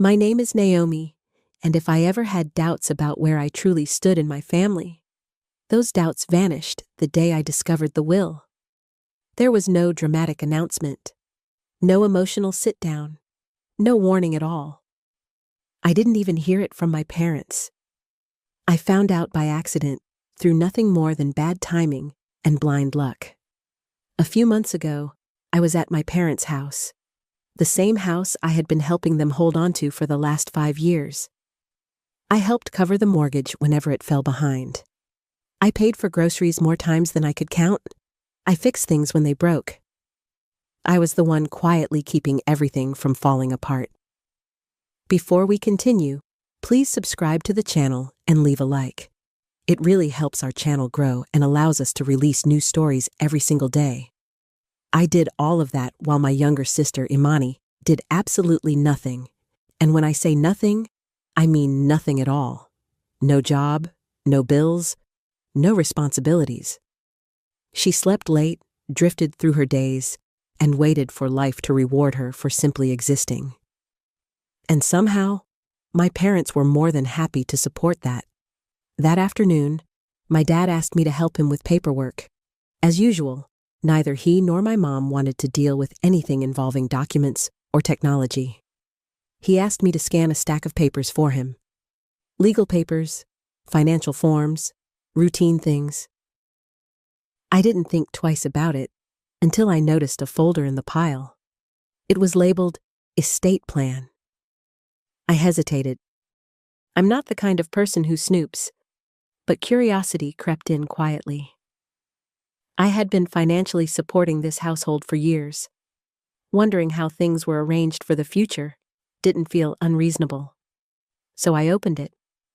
My name is Naomi, and if I ever had doubts about where I truly stood in my family, those doubts vanished the day I discovered the will. There was no dramatic announcement, no emotional sit-down, no warning at all. I didn't even hear it from my parents. I found out by accident, through nothing more than bad timing and blind luck. A few months ago, I was at my parents' house, the same house I had been helping them hold on to for the last 5 years. I helped cover the mortgage whenever it fell behind. I paid for groceries more times than I could count. I fixed things when they broke. I was the one quietly keeping everything from falling apart. Before we continue, please subscribe to the channel and leave a like. It really helps our channel grow and allows us to release new stories every single day. I did all of that while my younger sister Imani did absolutely nothing. And when I say nothing, I mean nothing at all. No job, no bills, no responsibilities. She slept late, drifted through her days, and waited for life to reward her for simply existing. And somehow, my parents were more than happy to support that. That afternoon, my dad asked me to help him with paperwork. As usual, neither he nor my mom wanted to deal with anything involving documents or technology. He asked me to scan a stack of papers for him. Legal papers, financial forms, routine things. I didn't think twice about it until I noticed a folder in the pile. It was labeled Estate Plan. I hesitated. I'm not the kind of person who snoops, but curiosity crept in quietly. I had been financially supporting this household for years. Wondering how things were arranged for the future didn't feel unreasonable. So I opened it,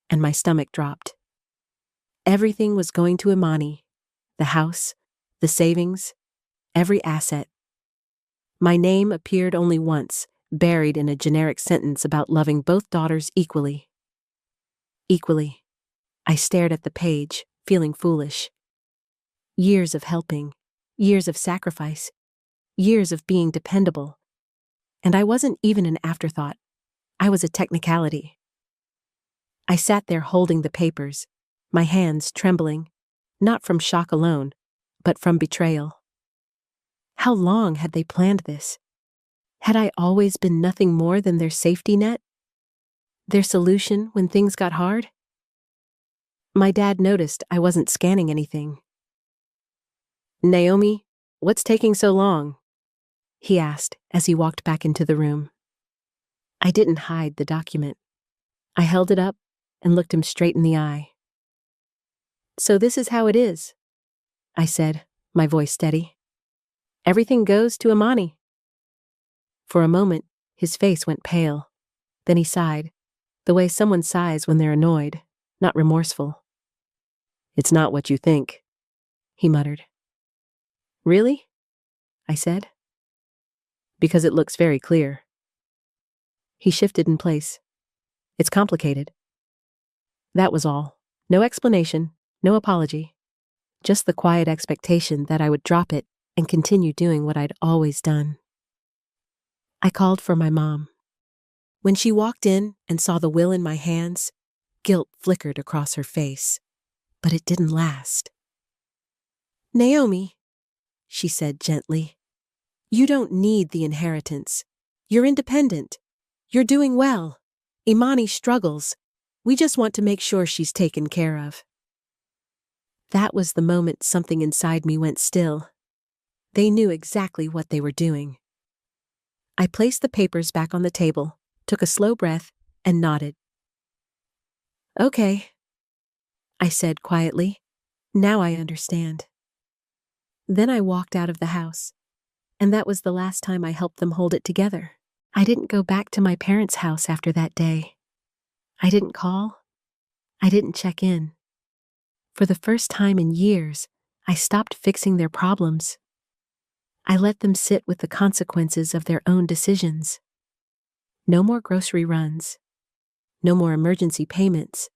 and my stomach dropped. Everything was going to Imani, the house, the savings, every asset. My name appeared only once, buried in a generic sentence about loving both daughters equally. Equally. I stared at the page, feeling foolish. Years of helping, years of sacrifice, years of being dependable. And I wasn't even an afterthought. I was a technicality. I sat there holding the papers, my hands trembling, not from shock alone, but from betrayal. How long had they planned this? Had I always been nothing more than their safety net? Their solution when things got hard? My dad noticed I wasn't scanning anything. Naomi, what's taking so long? He asked as he walked back into the room. I didn't hide the document. I held it up and looked him straight in the eye. So this is how it is, I said, my voice steady. Everything goes to Imani. For a moment, his face went pale. Then he sighed, the way someone sighs when they're annoyed, not remorseful. It's not what you think, he muttered. Really? I said. Because it looks very clear. He shifted in place. It's complicated. That was all. No explanation, no apology. Just the quiet expectation that I would drop it and continue doing what I'd always done. I called for my mom. When she walked in and saw the will in my hands, guilt flickered across her face. But it didn't last. Naomi, she said gently, you don't need the inheritance. You're independent. You're doing well. Imani struggles. We just want to make sure she's taken care of. That was the moment something inside me went still. They knew exactly what they were doing. I placed the papers back on the table, took a slow breath, and nodded. Okay, I said quietly. Now I understand. Then I walked out of the house, and that was the last time I helped them hold it together. I didn't go back to my parents' house after that day. I didn't call. I didn't check in. For the first time in years, I stopped fixing their problems. I let them sit with the consequences of their own decisions. No more grocery runs. No more emergency payments.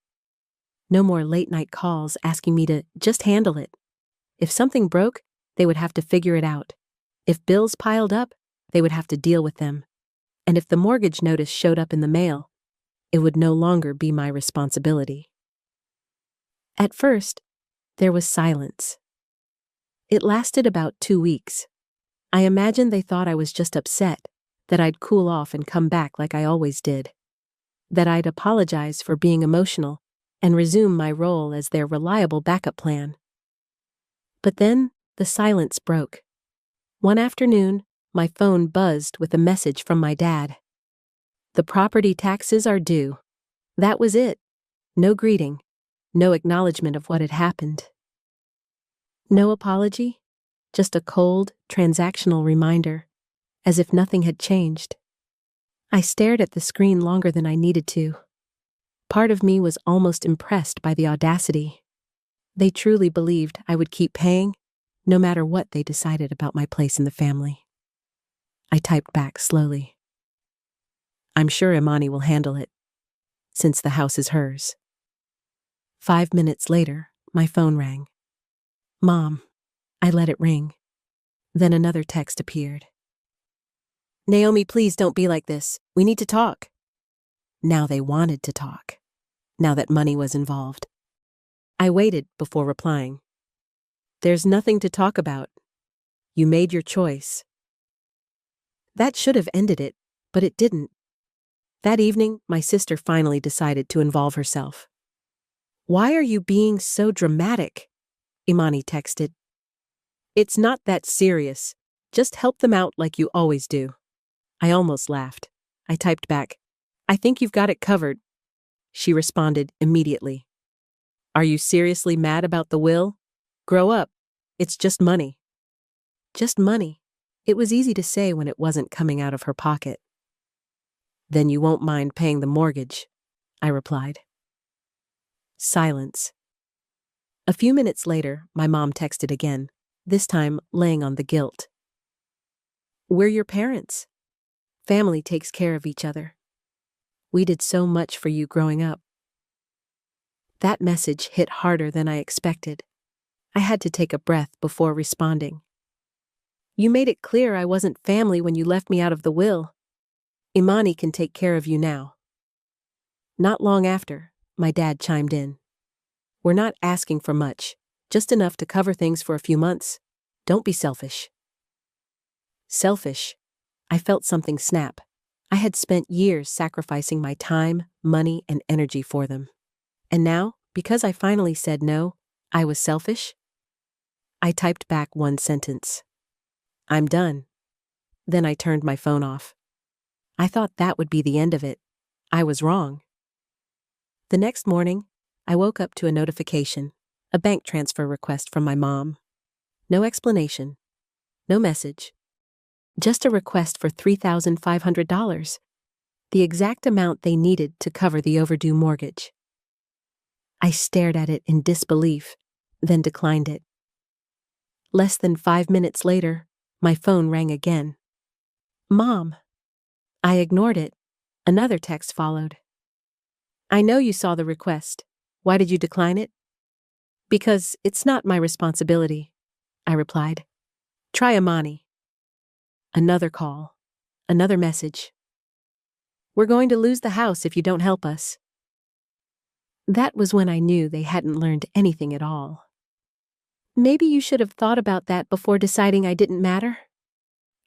No more late-night calls asking me to just handle it. If something broke, they would have to figure it out. If bills piled up, they would have to deal with them. and if the mortgage notice showed up in the mail, it would no longer be my responsibility. At first, there was silence. It lasted about 2 weeks. I imagine they thought I was just upset, that I'd cool off and come back like I always did, that I'd apologize for being emotional and resume my role as their reliable backup plan. But then, the silence broke. One afternoon, my phone buzzed with a message from my dad. The property taxes are due. That was it. No greeting. No acknowledgement of what had happened. No apology. Just a cold, transactional reminder, as if nothing had changed. I stared at the screen longer than I needed to. Part of me was almost impressed by the audacity. They truly believed I would keep paying, no matter what they decided about my place in the family. I typed back slowly. I'm sure Imani will handle it, since the house is hers. 5 minutes later, my phone rang. Mom. I let it ring. Then another text appeared. Naomi, please don't be like this. We need to talk. Now they wanted to talk, now that money was involved. I waited before replying. There's nothing to talk about. You made your choice. That should have ended it, but it didn't. That evening, my sister finally decided to involve herself. Why are you being so dramatic? Imani texted. It's not that serious. Just help them out like you always do. I almost laughed. I typed back, I think you've got it covered. She responded immediately. Are you seriously mad about the will? Grow up. It's just money. Just money. It was easy to say when it wasn't coming out of her pocket. Then you won't mind paying the mortgage, I replied. Silence. A few minutes later, my mom texted again, this time laying on the guilt. We're your parents. Family takes care of each other. We did so much for you growing up. That message hit harder than I expected. I had to take a breath before responding. You made it clear I wasn't family when you left me out of the will. Imani can take care of you now. Not long after, my dad chimed in. We're not asking for much, just enough to cover things for a few months. Don't be selfish. Selfish. I felt something snap. I had spent years sacrificing my time, money, and energy for them. And now, because I finally said no, I was selfish? I typed back one sentence. I'm done. Then I turned my phone off. I thought that would be the end of it. I was wrong. The next morning, I woke up to a notification, a bank transfer request from my mom. No explanation. No message. Just a request for $3,500, the exact amount they needed to cover the overdue mortgage. I stared at it in disbelief, then declined it. Less than 5 minutes later, my phone rang again. Mom. I ignored it. Another text followed. I know you saw the request. Why did you decline it? Because it's not my responsibility, I replied. Try Imani. Another call. Another message. We're going to lose the house if you don't help us. That was when I knew they hadn't learned anything at all. Maybe you should have thought about that before deciding I didn't matter,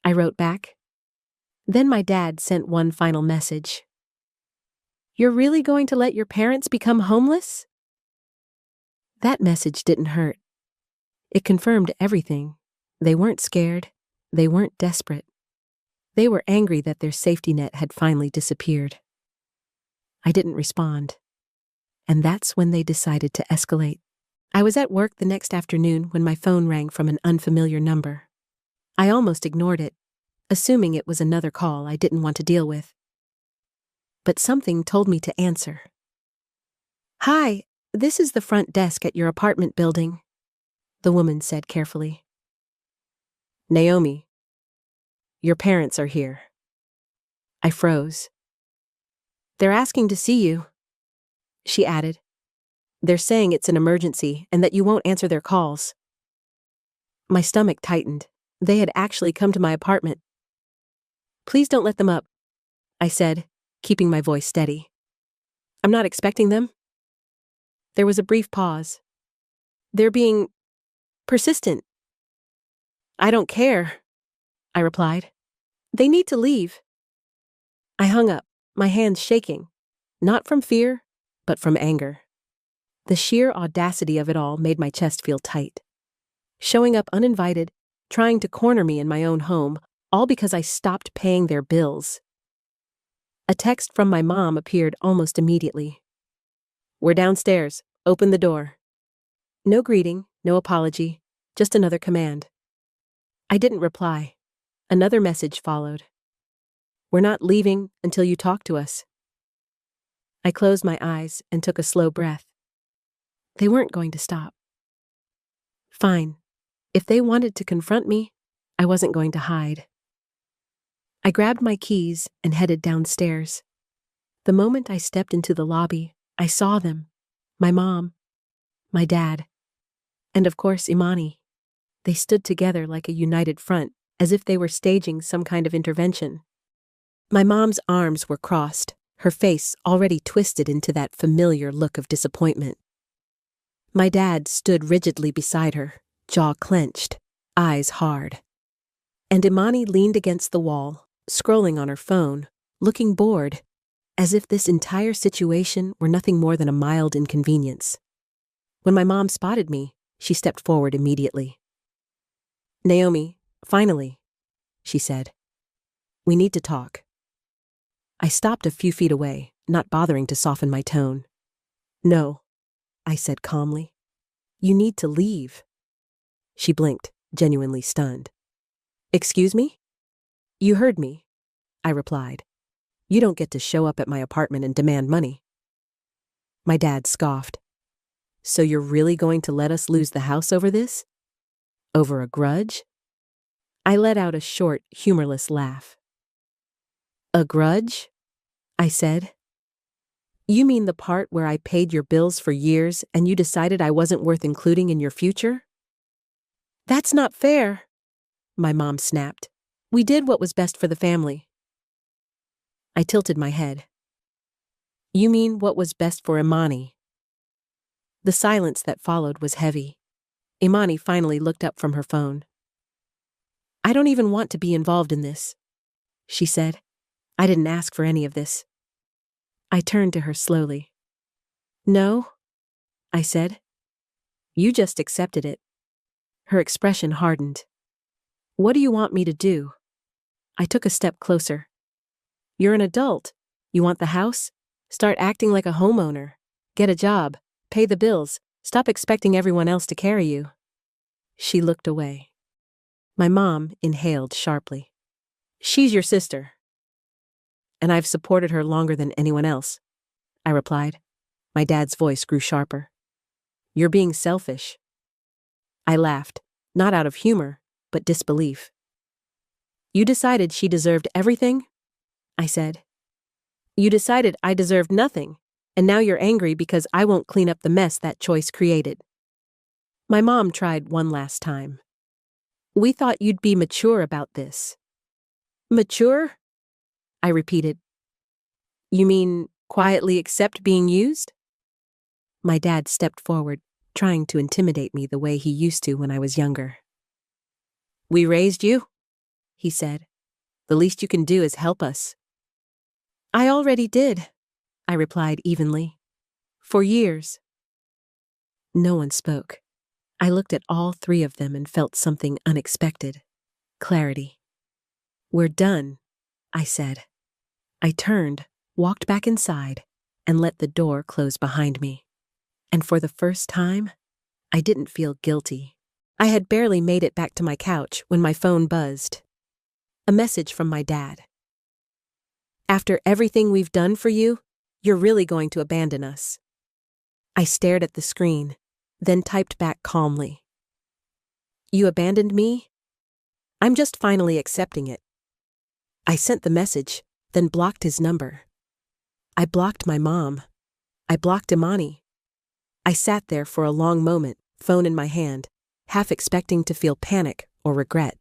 I wrote back. Then my dad sent one final message. You're really going to let your parents become homeless? That message didn't hurt. It confirmed everything. They weren't scared. They weren't desperate. They were angry that their safety net had finally disappeared. I didn't respond. And that's when they decided to escalate. I was at work the next afternoon when my phone rang from an unfamiliar number. I almost ignored it, assuming it was another call I didn't want to deal with. But something told me to answer. Hi, this is the front desk at your apartment building, the woman said carefully. Naomi, your parents are here. I froze. They're asking to see you, she added. They're saying it's an emergency and that you won't answer their calls. My stomach tightened. They had actually come to my apartment. Please don't let them up. I said, keeping my voice steady. I'm not expecting them. There was a brief pause. They're being persistent. I don't care, I replied. They need to leave. I hung up, my hands shaking, not from fear, but from anger. The sheer audacity of it all made my chest feel tight. Showing up uninvited, trying to corner me in my own home, all because I stopped paying their bills. A text from my mom appeared almost immediately. We're downstairs. Open the door. No greeting, no apology, just another command. I didn't reply. Another message followed. We're not leaving until you talk to us. I closed my eyes and took a slow breath. They weren't going to stop. Fine. If they wanted to confront me, I wasn't going to hide. I grabbed my keys and headed downstairs. The moment I stepped into the lobby, I saw them. My mom, my dad, and of course Imani. They stood together like a united front, as if they were staging some kind of intervention. My mom's arms were crossed, her face already twisted into that familiar look of disappointment. My dad stood rigidly beside her, jaw clenched, eyes hard. And Imani leaned against the wall, scrolling on her phone, looking bored, as if this entire situation were nothing more than a mild inconvenience. When my mom spotted me, she stepped forward immediately. Naomi, finally, she said. We need to talk. I stopped a few feet away, not bothering to soften my tone. No, I said calmly. You need to leave. She blinked, genuinely stunned. Excuse me? You heard me, I replied. You don't get to show up at my apartment and demand money. My dad scoffed. So you're really going to let us lose the house over this? Over a grudge? I let out a short, humorless laugh. A grudge? I said. You mean the part where I paid your bills for years and you decided I wasn't worth including in your future? That's not fair, my mom snapped. We did what was best for the family. I tilted my head. You mean what was best for Imani? The silence that followed was heavy. Imani finally looked up from her phone. I don't even want to be involved in this, she said. I didn't ask for any of this. I turned to her slowly. No, I said. You just accepted it. Her expression hardened. What do you want me to do? I took a step closer. You're an adult. You want the house? Start acting like a homeowner. Get a job. Pay the bills. Stop expecting everyone else to carry you. She looked away. My mom inhaled sharply. She's your sister. And I've supported her longer than anyone else, I replied. My dad's voice grew sharper. You're being selfish. I laughed, not out of humor, but disbelief. You decided she deserved everything? I said. You decided I deserved nothing, and now you're angry because I won't clean up the mess that choice created. My mom tried one last time. We thought you'd be mature about this. Mature? I repeated. You mean quietly accept being used? My dad stepped forward, trying to intimidate me the way he used to when I was younger. We raised you, he said. The least you can do is help us. I already did, I replied evenly. For years. No one spoke. I looked at all three of them and felt something unexpected. Clarity. We're done, I said. I turned, walked back inside, and let the door close behind me. And for the first time, I didn't feel guilty. I had barely made it back to my couch when my phone buzzed. A message from my dad. After everything we've done for you, you're really going to abandon us. I stared at the screen, then typed back calmly. You abandoned me? I'm just finally accepting it. I sent the message, then blocked his number. I blocked my mom. I blocked Imani. I sat there for a long moment, phone in my hand, half expecting to feel panic or regret.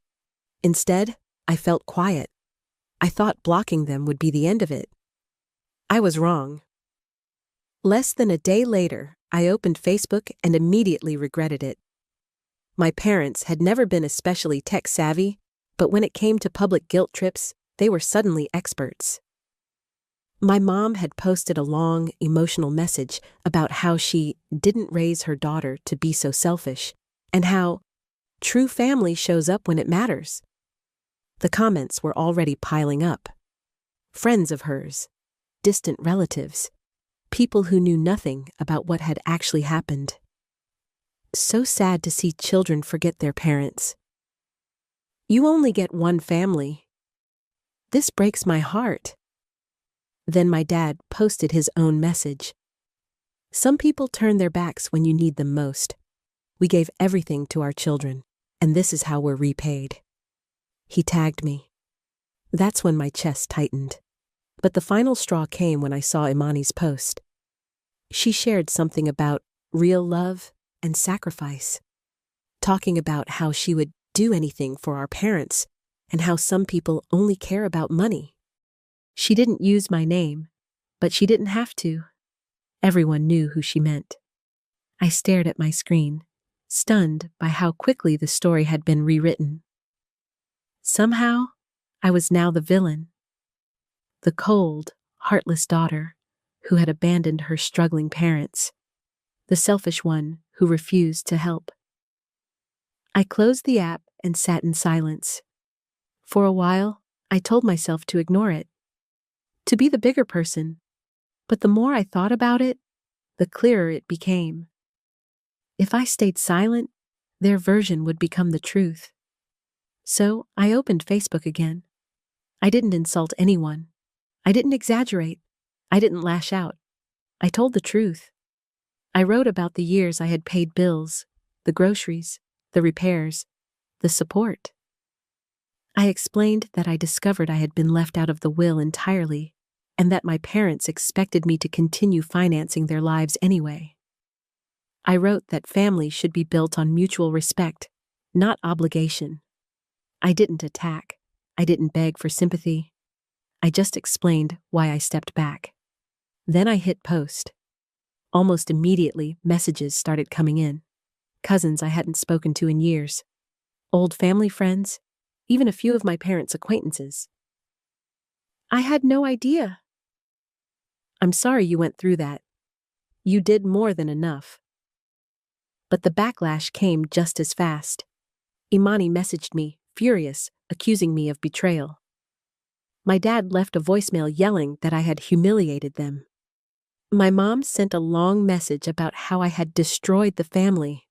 Instead, I felt quiet. I thought blocking them would be the end of it. I was wrong. Less than a day later, I opened Facebook and immediately regretted it. My parents had never been especially tech-savvy, but when it came to public guilt trips, they were suddenly experts. My mom had posted a long, emotional message about how she didn't raise her daughter to be so selfish, and how true family shows up when it matters. The comments were already piling up. Friends of hers, distant relatives, people who knew nothing about what had actually happened. So sad to see children forget their parents. You only get one family. This breaks my heart. Then my dad posted his own message. Some people turn their backs when you need them most. We gave everything to our children, and this is how we're repaid. He tagged me. That's when my chest tightened. But the final straw came when I saw Imani's post. She shared something about real love and sacrifice, talking about how she would do anything for our parents and how some people only care about money. She didn't use my name, but she didn't have to. Everyone knew who she meant. I stared at my screen, stunned by how quickly the story had been rewritten. Somehow, I was now the villain. The cold, heartless daughter who had abandoned her struggling parents. The selfish one who refused to help. I closed the app and sat in silence. For a while, I told myself to ignore it, to be the bigger person, but the more I thought about it, the clearer it became. If I stayed silent, their version would become the truth. So I opened Facebook again. I didn't insult anyone. I didn't exaggerate. I didn't lash out. I told the truth. I wrote about the years I had paid bills, the groceries, the repairs, the support. I explained that I discovered I had been left out of the will entirely, and that my parents expected me to continue financing their lives anyway. I wrote that family should be built on mutual respect, not obligation. I didn't attack. I didn't beg for sympathy. I just explained why I stepped back. Then I hit post. Almost immediately, messages started coming in. Cousins I hadn't spoken to in years. Old family friends, even a few of my parents' acquaintances. I had no idea. I'm sorry you went through that. You did more than enough. But the backlash came just as fast. Imani messaged me, furious, accusing me of betrayal. My dad left a voicemail yelling that I had humiliated them. My mom sent a long message about how I had destroyed the family.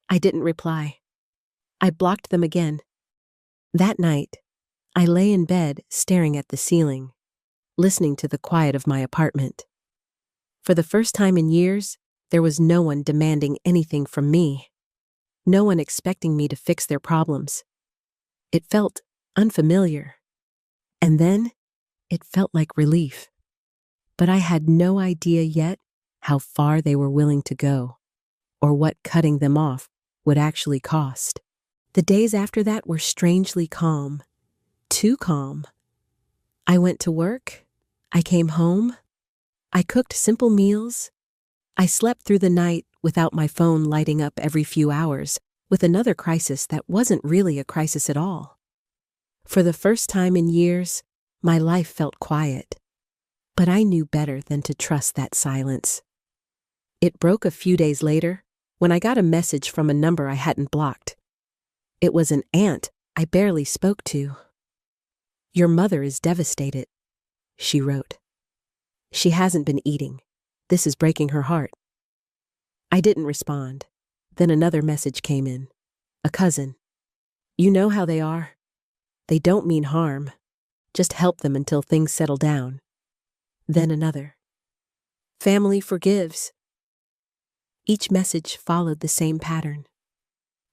I didn't reply. I blocked them again. That night, I lay in bed staring at the ceiling, listening to the quiet of my apartment. For the first time in years, there was no one demanding anything from me. No one expecting me to fix their problems. It felt unfamiliar. And then, it felt like relief. But I had no idea yet how far they were willing to go, or what cutting them off would actually cost. The days after that were strangely calm. Too calm. I went to work. I came home. I cooked simple meals. I slept through the night without my phone lighting up every few hours with another crisis that wasn't really a crisis at all. For the first time in years, my life felt quiet. But I knew better than to trust that silence. It broke a few days later when I got a message from a number I hadn't blocked. It was an aunt I barely spoke to. "Your mother is devastated," she wrote. "She hasn't been eating. This is breaking her heart." I didn't respond. Then another message came in. A cousin. "You know how they are. They don't mean harm. Just help them until things settle down." Then another. "Family forgives." Each message followed the same pattern.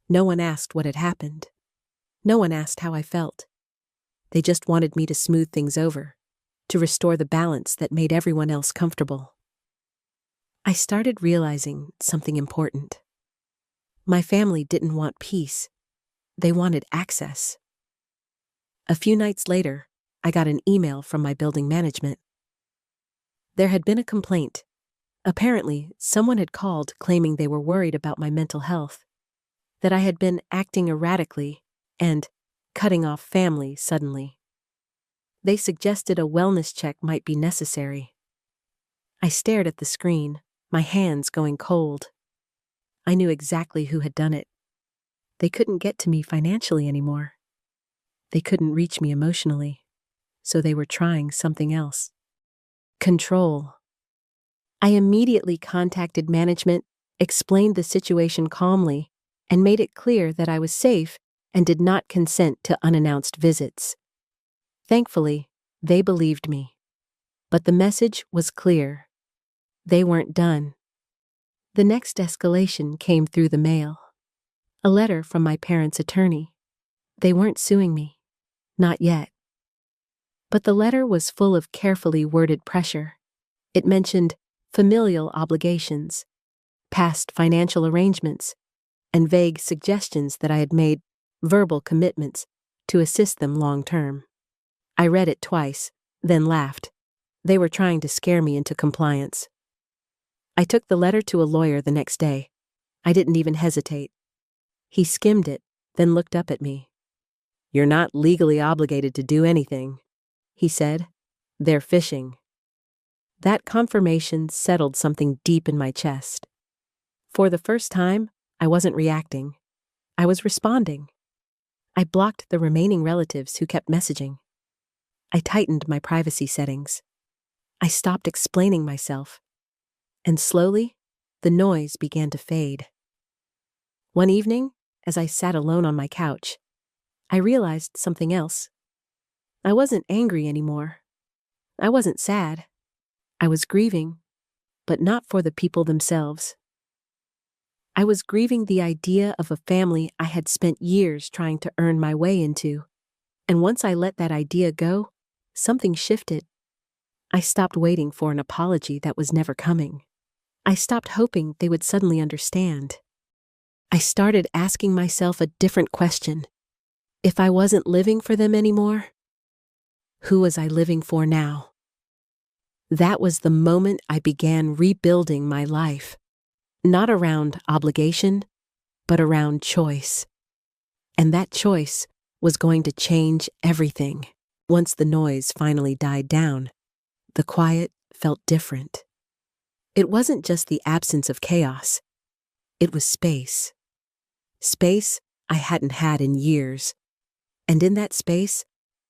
No one asked what had happened. No one asked how I felt. They just wanted me to smooth things over, to restore the balance that made everyone else comfortable. I started realizing something important. My family didn't want peace. They wanted access. A few nights later, I got an email from my building management. There had been a complaint. Apparently, someone had called claiming they were worried about my mental health, that I had been acting erratically and cutting off family suddenly. They suggested a wellness check might be necessary. I stared at the screen, my hands going cold. I knew exactly who had done it. They couldn't get to me financially anymore. They couldn't reach me emotionally, so they were trying something else. Control. I immediately contacted management, explained the situation calmly, and made it clear that I was safe and did not consent to unannounced visits. Thankfully, they believed me. But the message was clear. They weren't done. The next escalation came through the mail. A letter from my parents' attorney. They weren't suing me. Not yet. But the letter was full of carefully worded pressure. It mentioned familial obligations, past financial arrangements, and vague suggestions that I had made verbal commitments to assist them long term. I read it twice, then laughed. They were trying to scare me into compliance. I took the letter to a lawyer the next day. I didn't even hesitate. He skimmed it, then looked up at me. "You're not legally obligated to do anything," he said. "They're fishing." That confirmation settled something deep in my chest. For the first time, I wasn't reacting. I was responding. I blocked the remaining relatives who kept messaging. I tightened my privacy settings. I stopped explaining myself. And slowly, the noise began to fade. One evening, as I sat alone on my couch, I realized something else. I wasn't angry anymore. I wasn't sad. I was grieving, but not for the people themselves. I was grieving the idea of a family I had spent years trying to earn my way into. And once I let that idea go, something shifted. I stopped waiting for an apology that was never coming. I stopped hoping they would suddenly understand. I started asking myself a different question. If I wasn't living for them anymore, who was I living for now? That was the moment I began rebuilding my life. Not around obligation, but around choice. And that choice was going to change everything. Once the noise finally died down, the quiet felt different. It wasn't just the absence of chaos. It was space. Space I hadn't had in years. And in that space,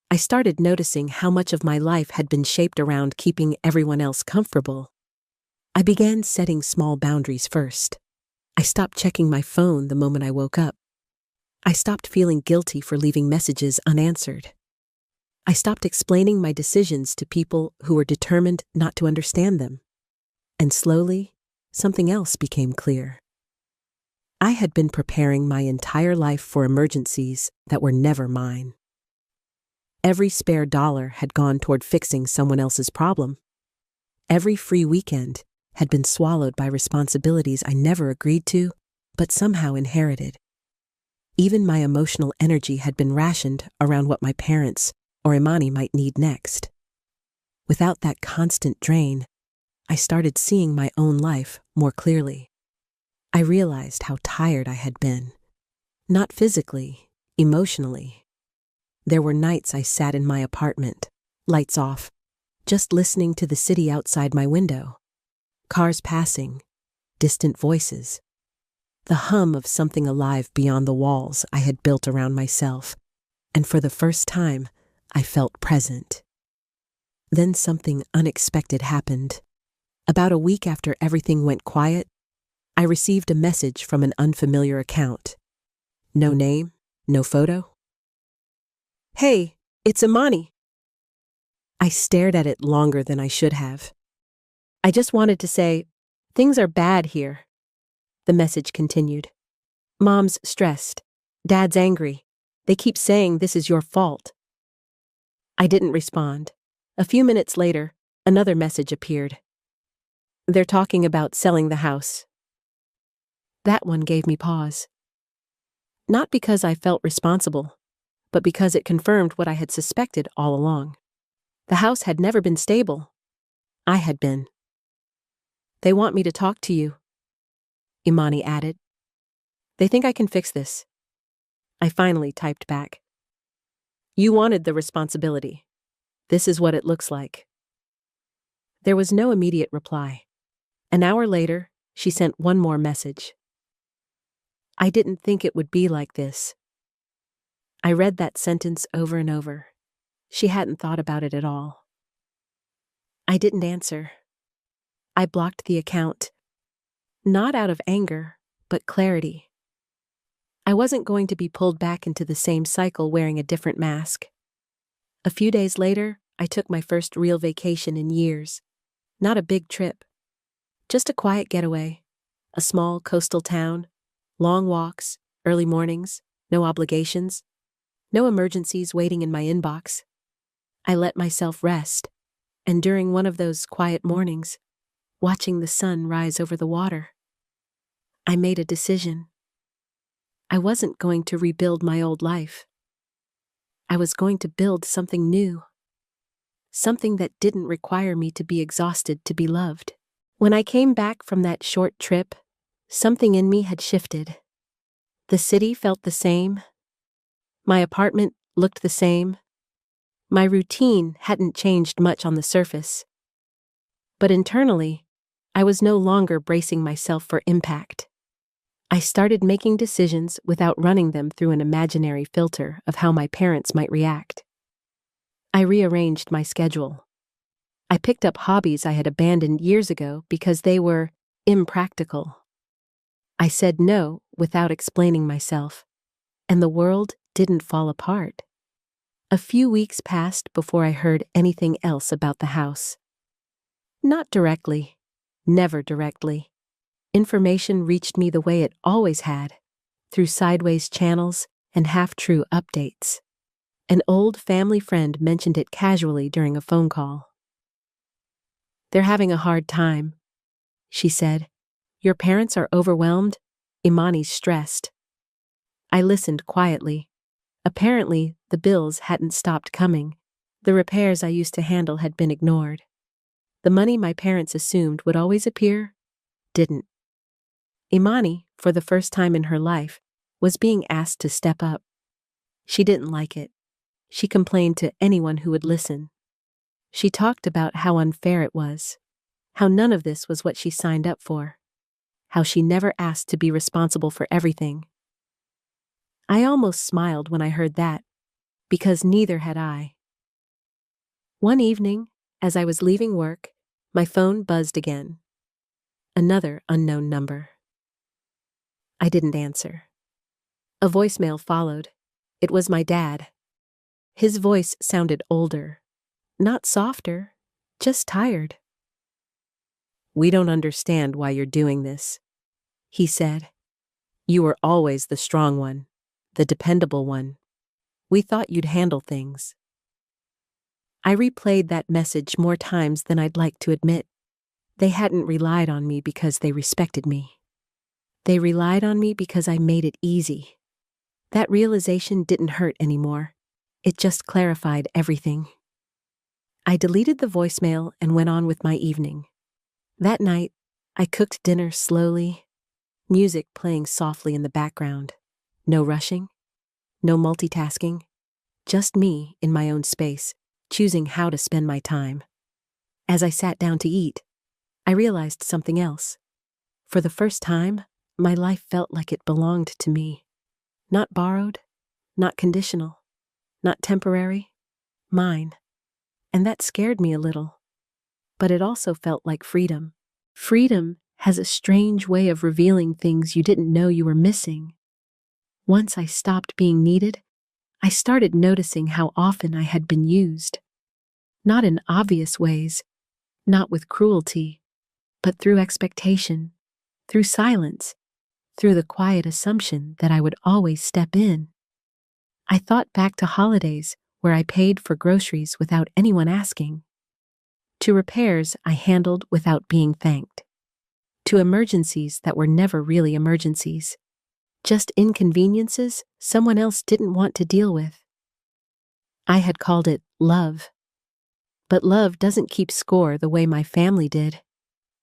I started noticing how much of my life had been shaped around keeping everyone else comfortable. I began setting small boundaries first. I stopped checking my phone the moment I woke up. I stopped feeling guilty for leaving messages unanswered. I stopped explaining my decisions to people who were determined not to understand them. And slowly, something else became clear. I had been preparing my entire life for emergencies that were never mine. Every spare dollar had gone toward fixing someone else's problem. Every free weekend had been swallowed by responsibilities I never agreed to, but somehow inherited. Even my emotional energy had been rationed around what my parents or Imani might need next. Without that constant drain, I started seeing my own life more clearly. I realized how tired I had been. Not physically, emotionally. There were nights I sat in my apartment, lights off, just listening to the city outside my window. Cars passing, distant voices. The hum of something alive beyond the walls I had built around myself. And for the first time, I felt present. Then something unexpected happened. About a week after everything went quiet, I received a message from an unfamiliar account. No name, no photo. "Hey, it's Imani." I stared at it longer than I should have. "I just wanted to say, things are bad here." The message continued. "Mom's stressed. Dad's angry. They keep saying this is your fault." I didn't respond. A few minutes later, another message appeared. "They're talking about selling the house." That one gave me pause. Not because I felt responsible, but because it confirmed what I had suspected all along. The house had never been stable. I had been. "They want me to talk to you," Imani added. "They think I can fix this." I finally typed back. "You wanted the responsibility. This is what it looks like." There was no immediate reply. An hour later, she sent one more message. "I didn't think it would be like this." I read that sentence over and over. She hadn't thought about it at all. I didn't answer. I blocked the account. Not out of anger, but clarity. I wasn't going to be pulled back into the same cycle wearing a different mask. A few days later, I took my first real vacation in years. Not a big trip. Just a quiet getaway. A small coastal town. Long walks, early mornings, no obligations. No emergencies waiting in my inbox. I let myself rest, and during one of those quiet mornings, watching the sun rise over the water, I made a decision. I wasn't going to rebuild my old life. I was going to build something new. Something that didn't require me to be exhausted to be loved. When I came back from that short trip, something in me had shifted. The city felt the same. My apartment looked the same. My routine hadn't changed much on the surface. But internally, I was no longer bracing myself for impact. I started making decisions without running them through an imaginary filter of how my parents might react. I rearranged my schedule. I picked up hobbies I had abandoned years ago because they were impractical. I said no without explaining myself, and the world didn't fall apart. A few weeks passed before I heard anything else about the house. Not directly, never directly. Information reached me the way it always had, through sideways channels and half-true updates. An old family friend mentioned it casually during a phone call. "They're having a hard time," she said. "Your parents are overwhelmed. Imani's stressed." I listened quietly. Apparently, the bills hadn't stopped coming. The repairs I used to handle had been ignored. The money my parents assumed would always appear didn't. Imani, for the first time in her life, was being asked to step up. She didn't like it. She complained to anyone who would listen. She talked about how unfair it was, how none of this was what she signed up for, how she never asked to be responsible for everything. I almost smiled when I heard that, because neither had I. One evening, as I was leaving work, my phone buzzed again. Another unknown number. I didn't answer. A voicemail followed. It was my dad. His voice sounded older. Not softer, just tired. "We don't understand why you're doing this," he said. "You were always the strong one, the dependable one. We thought you'd handle things." I replayed that message more times than I'd like to admit. They hadn't relied on me because they respected me. They relied on me because I made it easy. That realization didn't hurt anymore. It just clarified everything. I deleted the voicemail and went on with my evening. That night, I cooked dinner slowly, music playing softly in the background. No rushing, no multitasking, just me in my own space, choosing how to spend my time. As I sat down to eat, I realized something else. For the first time, my life felt like it belonged to me. Not borrowed, not conditional, not temporary, mine. And that scared me a little. But it also felt like freedom. Freedom has a strange way of revealing things you didn't know you were missing. Once I stopped being needed, I started noticing how often I had been used. Not in obvious ways, not with cruelty, but through expectation, through silence, through the quiet assumption that I would always step in. I thought back to holidays where I paid for groceries without anyone asking, to repairs I handled without being thanked, to emergencies that were never really emergencies, just inconveniences someone else didn't want to deal with. I had called it love. But love doesn't keep score the way my family did.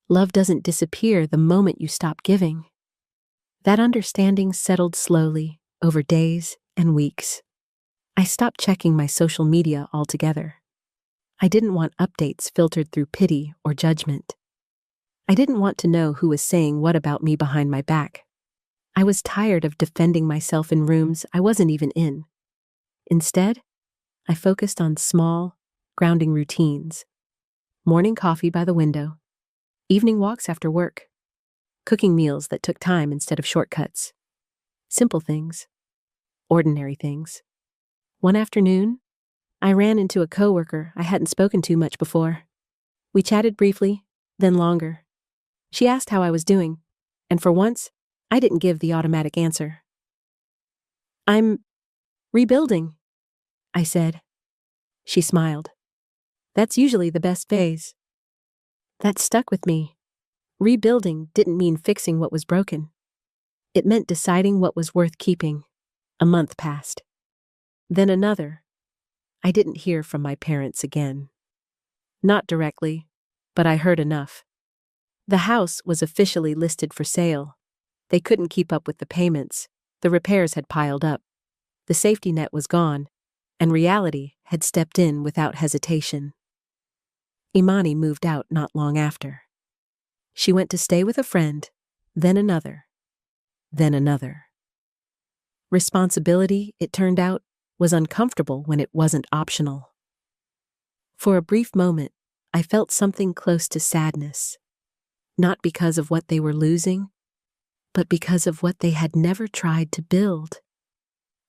Love doesn't disappear the moment you stop giving. That understanding settled slowly over days and weeks. I stopped checking my social media altogether. I didn't want updates filtered through pity or judgment. I didn't want to know who was saying what about me behind my back. I was tired of defending myself in rooms I wasn't even in. Instead, I focused on small, grounding routines. Morning coffee by the window, evening walks after work, cooking meals that took time instead of shortcuts. Simple things, ordinary things. One afternoon, I ran into a coworker I hadn't spoken to much before. We chatted briefly, then longer. She asked how I was doing, and for once, I didn't give the automatic answer. "I'm rebuilding," I said. She smiled. "That's usually the best phase." That stuck with me. Rebuilding didn't mean fixing what was broken. It meant deciding what was worth keeping. A month passed. Then another. I didn't hear from my parents again. Not directly, but I heard enough. The house was officially listed for sale. They couldn't keep up with the payments. The repairs had piled up. The safety net was gone, and reality had stepped in without hesitation. Imani moved out not long after. She went to stay with a friend, then another, then another. Responsibility, it turned out, was uncomfortable when it wasn't optional. For a brief moment, I felt something close to sadness. Not because of what they were losing, but because of what they had never tried to build.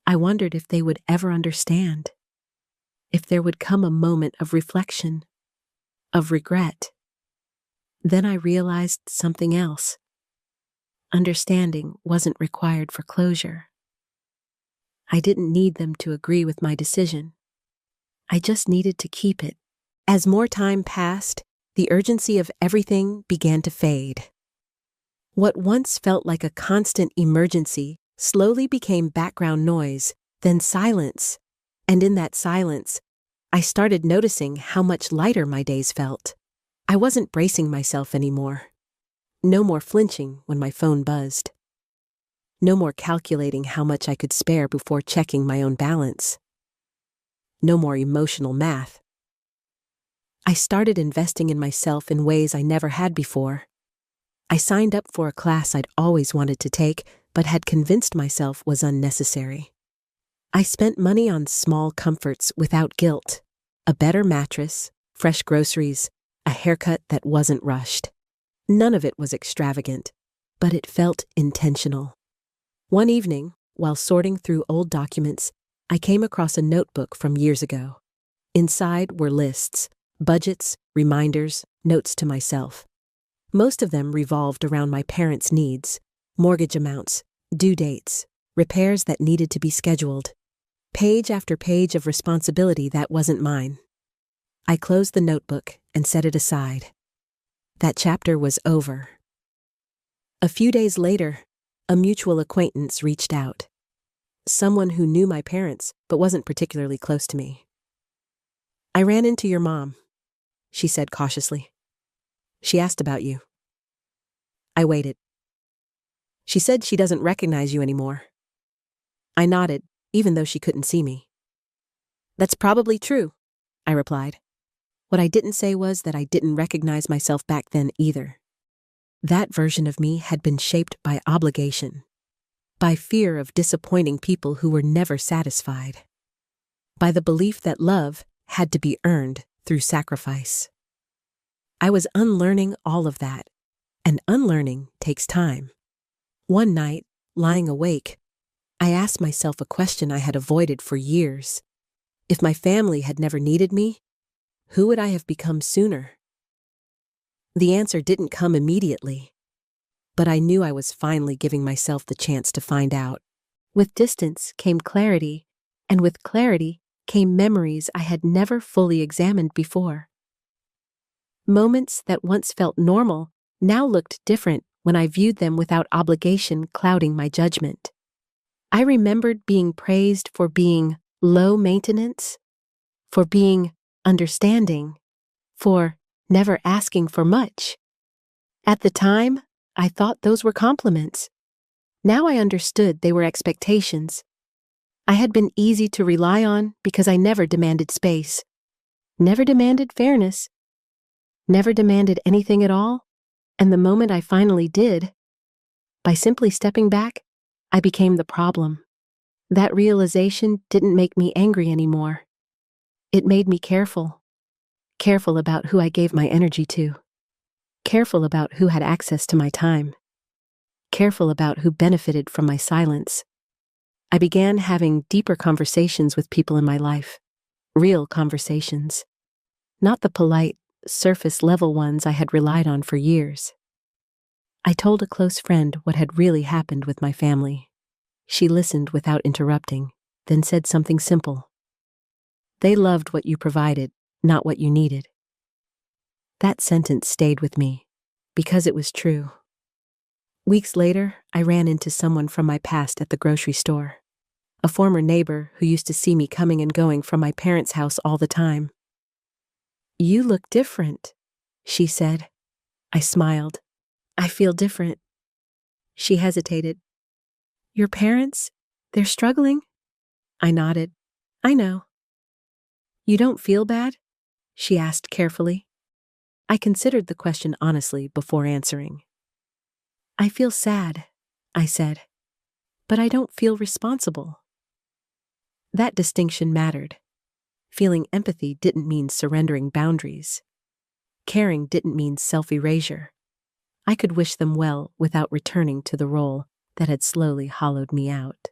I wondered if they would ever understand, if there would come a moment of reflection, of regret. Then I realized something else. Understanding wasn't required for closure. I didn't need them to agree with my decision. I just needed to keep it. As more time passed, the urgency of everything began to fade. What once felt like a constant emergency slowly became background noise, then silence. And in that silence, I started noticing how much lighter my days felt. I wasn't bracing myself anymore. No more flinching when my phone buzzed. No more calculating how much I could spare before checking my own balance. No more emotional math. I started investing in myself in ways I never had before. I signed up for a class I'd always wanted to take, but had convinced myself was unnecessary. I spent money on small comforts without guilt. A better mattress, fresh groceries, a haircut that wasn't rushed. None of it was extravagant, but it felt intentional. One evening, while sorting through old documents, I came across a notebook from years ago. Inside were lists, budgets, reminders, notes to myself. Most of them revolved around my parents' needs, mortgage amounts, due dates, repairs that needed to be scheduled. Page after page of responsibility that wasn't mine. I closed the notebook and set it aside. That chapter was over. A few days later, a mutual acquaintance reached out. Someone who knew my parents but wasn't particularly close to me. "I ran into your mom," she said cautiously. "She asked about you." I waited. "She said she doesn't recognize you anymore." I nodded, even though she couldn't see me. "That's probably true," I replied. What I didn't say was that I didn't recognize myself back then either. That version of me had been shaped by obligation, by fear of disappointing people who were never satisfied, by the belief that love had to be earned through sacrifice. I was unlearning all of that, and unlearning takes time. One night, lying awake, I asked myself a question I had avoided for years. If my family had never needed me, who would I have become sooner? The answer didn't come immediately, but I knew I was finally giving myself the chance to find out. With distance came clarity, and with clarity came memories I had never fully examined before. Moments that once felt normal now looked different when I viewed them without obligation clouding my judgment. I remembered being praised for being low maintenance, for being understanding, for never asking for much. At the time, I thought those were compliments. Now I understood they were expectations. I had been easy to rely on because I never demanded space, never demanded fairness, never demanded anything at all, and the moment I finally did, by simply stepping back, I became the problem. That realization didn't make me angry anymore. It made me careful. Careful about who I gave my energy to. Careful about who had access to my time. Careful about who benefited from my silence. I began having deeper conversations with people in my life. Real conversations. Not the polite, surface-level ones I had relied on for years. I told a close friend what had really happened with my family. She listened without interrupting, then said something simple. They loved what you provided, not what you needed. That sentence stayed with me, because it was true. Weeks later, I ran into someone from my past at the grocery store. A former neighbor who used to see me coming and going from my parents' house all the time. "You look different," she said. I smiled. "I feel different." She hesitated. "Your parents? They're struggling?" I nodded. "I know." "You don't feel bad?" she asked carefully. I considered the question honestly before answering. "I feel sad," I said, "but I don't feel responsible." That distinction mattered. Feeling empathy didn't mean surrendering boundaries. Caring didn't mean self-erasure. I could wish them well without returning to the role that had slowly hollowed me out.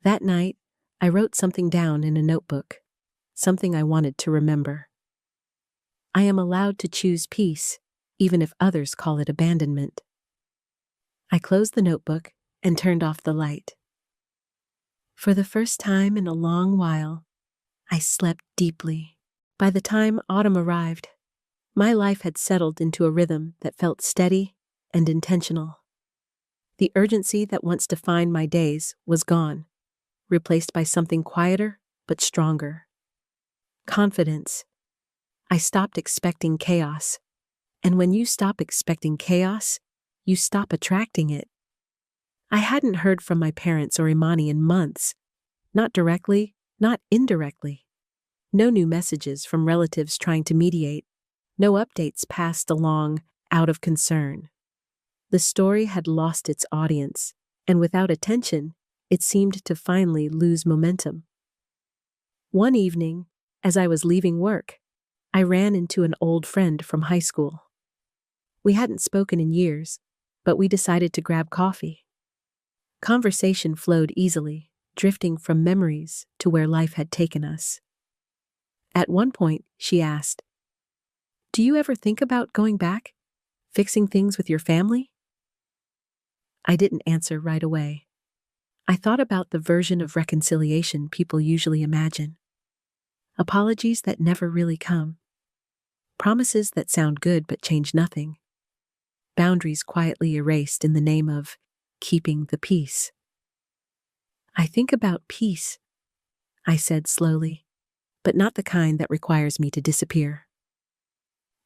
That night, I wrote something down in a notebook, something I wanted to remember. I am allowed to choose peace, even if others call it abandonment. I closed the notebook and turned off the light. For the first time in a long while, I slept deeply. By the time autumn arrived, my life had settled into a rhythm that felt steady and intentional. The urgency that once defined my days was gone, replaced by something quieter but stronger. Confidence. I stopped expecting chaos, and when you stop expecting chaos, you stop attracting it. I hadn't heard from my parents or Imani in months, not directly, not indirectly. No new messages from relatives trying to mediate, no updates passed along out of concern. The story had lost its audience, and without attention, it seemed to finally lose momentum. One evening, as I was leaving work, I ran into an old friend from high school. We hadn't spoken in years, but we decided to grab coffee. Conversation flowed easily, drifting from memories to where life had taken us. At one point, she asked, "Do you ever think about going back, fixing things with your family?" I didn't answer right away. I thought about the version of reconciliation people usually imagine. Apologies that never really come. Promises that sound good but change nothing. Boundaries quietly erased in the name of keeping the peace. "I think about peace," I said slowly, "but not the kind that requires me to disappear."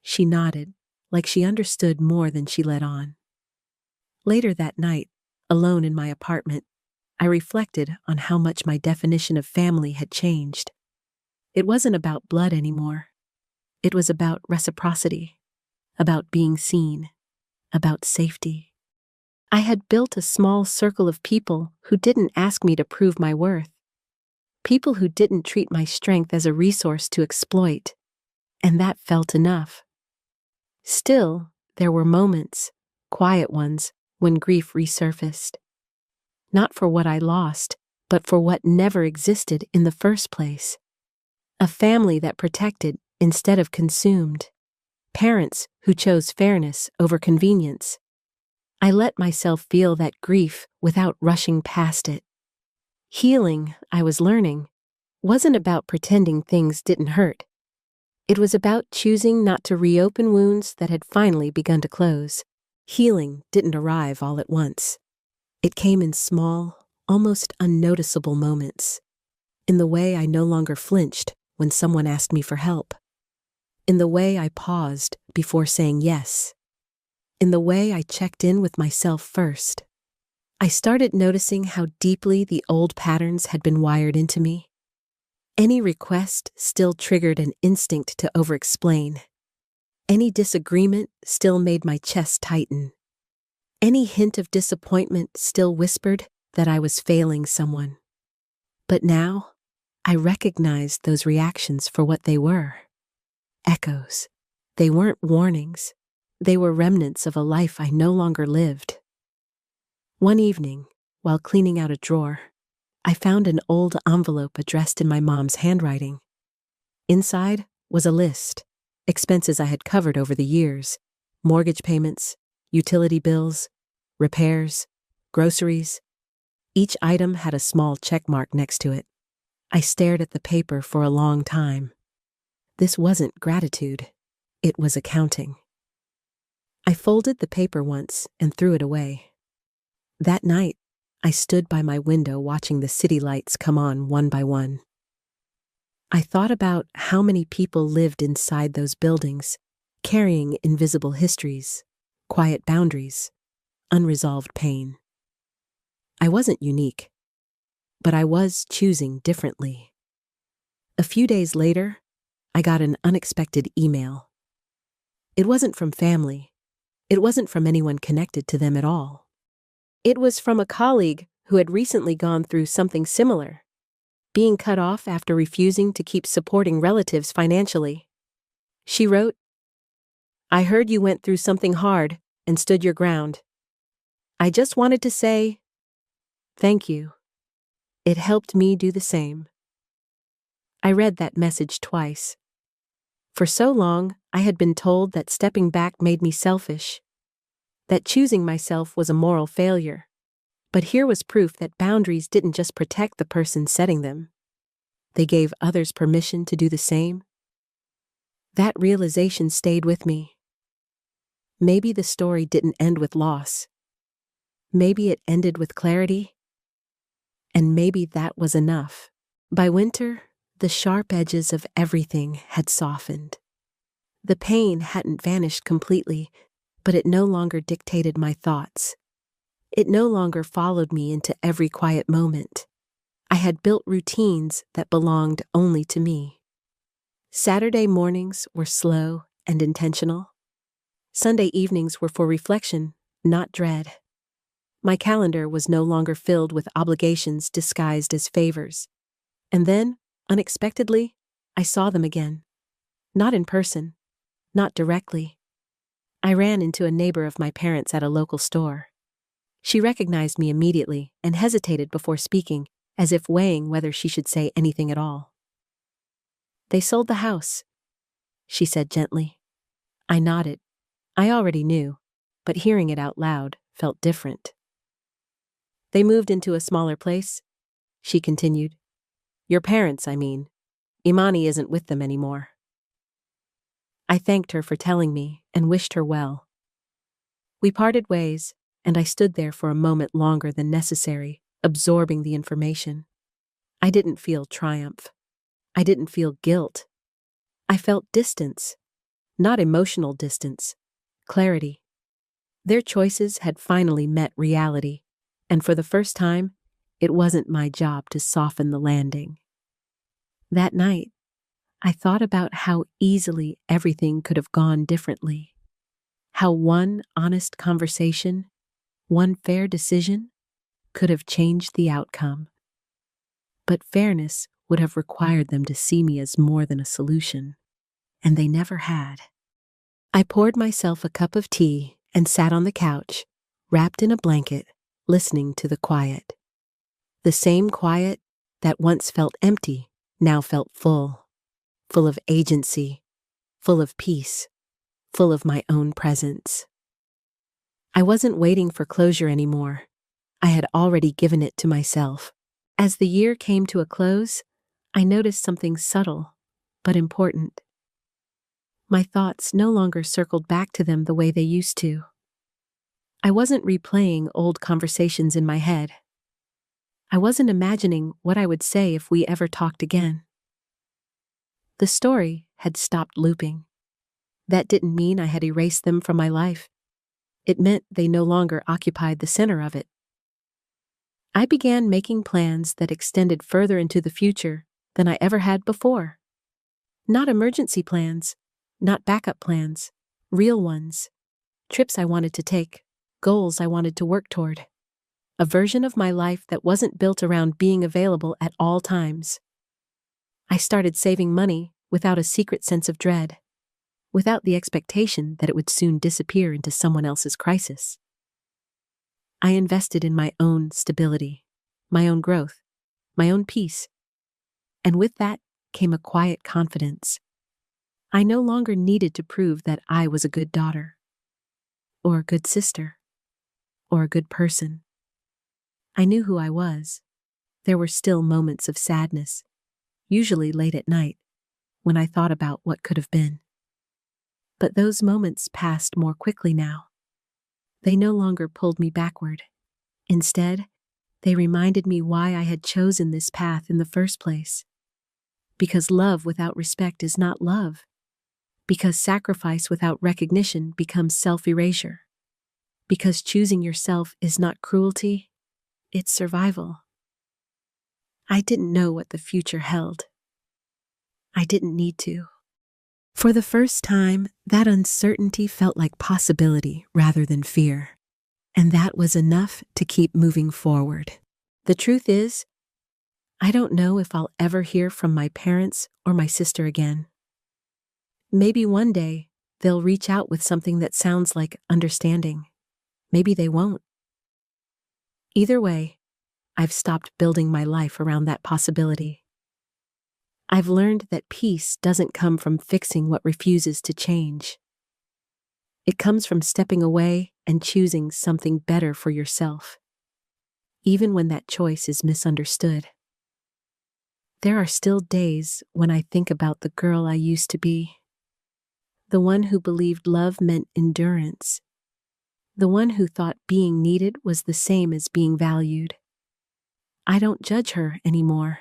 She nodded, like she understood more than she let on. Later that night, alone in my apartment, I reflected on how much my definition of family had changed. It wasn't about blood anymore. It was about reciprocity, about being seen, about safety. I had built a small circle of people who didn't ask me to prove my worth. People who didn't treat my strength as a resource to exploit, and that felt enough. Still, there were moments, quiet ones, when grief resurfaced. Not for what I lost, but for what never existed in the first place. A family that protected instead of consumed. Parents who chose fairness over convenience. I let myself feel that grief without rushing past it. Healing, I was learning, wasn't about pretending things didn't hurt. It was about choosing not to reopen wounds that had finally begun to close. Healing didn't arrive all at once. It came in small, almost unnoticeable moments. In the way I no longer flinched when someone asked me for help. in the way I paused before saying yes, in the way I checked in with myself first. I started noticing how deeply the old patterns had been wired into me. Any request still triggered an instinct to over-explain. Any disagreement still made my chest tighten. Any hint of disappointment still whispered that I was failing someone. But now, I recognized those reactions for what they were. Echoes. They weren't warnings. They were remnants of a life I no longer lived. One evening, while cleaning out a drawer, I found an old envelope addressed in my mom's handwriting. Inside was a list, expenses I had covered over the years, mortgage payments, utility bills, repairs, groceries. Each item had a small check mark next to it. I stared at the paper for a long time. This wasn't gratitude. It was accounting. I folded the paper once and threw it away. That night, I stood by my window watching the city lights come on one by one. I thought about how many people lived inside those buildings, carrying invisible histories, quiet boundaries, unresolved pain. I wasn't unique, but I was choosing differently. A few days later, I got an unexpected email. It wasn't from family. It wasn't from anyone connected to them at all. It was from a colleague who had recently gone through something similar, being cut off after refusing to keep supporting relatives financially. She wrote, "I heard you went through something hard and stood your ground. I just wanted to say, thank you. It helped me do the same." I read that message twice. For so long, I had been told that stepping back made me selfish, that choosing myself was a moral failure. But here was proof that boundaries didn't just protect the person setting them. They gave others permission to do the same. That realization stayed with me. Maybe the story didn't end with loss. Maybe it ended with clarity. And maybe that was enough. By winter, the sharp edges of everything had softened. The pain hadn't vanished completely, but it no longer dictated my thoughts. It no longer followed me into every quiet moment. I had built routines that belonged only to me. Saturday mornings were slow and intentional. Sunday evenings were for reflection, not dread. My calendar was no longer filled with obligations disguised as favors. And then, unexpectedly, I saw them again. Not in person, not directly. I ran into a neighbor of my parents at a local store. She recognized me immediately and hesitated before speaking, as if weighing whether she should say anything at all. "They sold the house," she said gently. I nodded. I already knew, but hearing it out loud felt different. "They moved into a smaller place," she continued. "Your parents, I mean. Imani isn't with them anymore." I thanked her for telling me and wished her well. We parted ways, and I stood there for a moment longer than necessary, absorbing the information. I didn't feel triumph. I didn't feel guilt. I felt distance. Not emotional distance. Clarity. Their choices had finally met reality, and for the first time, it wasn't my job to soften the landing. That night, I thought about how easily everything could have gone differently. How one honest conversation, one fair decision, could have changed the outcome. But fairness would have required them to see me as more than a solution, and they never had. I poured myself a cup of tea and sat on the couch, wrapped in a blanket, listening to the quiet. The same quiet that once felt empty now felt full of agency, full of peace, full of my own presence. I wasn't waiting for closure anymore. I had already given it to myself. As the year came to a close, I noticed something subtle but important. My thoughts no longer circled back to them the way they used to. I wasn't replaying old conversations in my head. I wasn't imagining what I would say if we ever talked again. The story had stopped looping. That didn't mean I had erased them from my life. It meant they no longer occupied the center of it. I began making plans that extended further into the future than I ever had before. Not emergency plans, not backup plans, real ones. Trips I wanted to take, goals I wanted to work toward. A version of my life that wasn't built around being available at all times. I started saving money without a secret sense of dread, without the expectation that it would soon disappear into someone else's crisis. I invested in my own stability, my own growth, my own peace, and with that came a quiet confidence. I no longer needed to prove that I was a good daughter, or a good sister, or a good person. I knew who I was. There were still moments of sadness, usually late at night, when I thought about what could have been. But those moments passed more quickly now. They no longer pulled me backward. Instead, they reminded me why I had chosen this path in the first place. Because love without respect is not love. Because sacrifice without recognition becomes self-erasure. Because choosing yourself is not cruelty, it's survival. I didn't know what the future held. I didn't need to. For the first time, that uncertainty felt like possibility rather than fear. And that was enough to keep moving forward. The truth is, I don't know if I'll ever hear from my parents or my sister again. Maybe one day they'll reach out with something that sounds like understanding. Maybe they won't. Either way, I've stopped building my life around that possibility. I've learned that peace doesn't come from fixing what refuses to change. It comes from stepping away and choosing something better for yourself, even when that choice is misunderstood. There are still days when I think about the girl I used to be, the one who believed love meant endurance, the one who thought being needed was the same as being valued. I don't judge her anymore.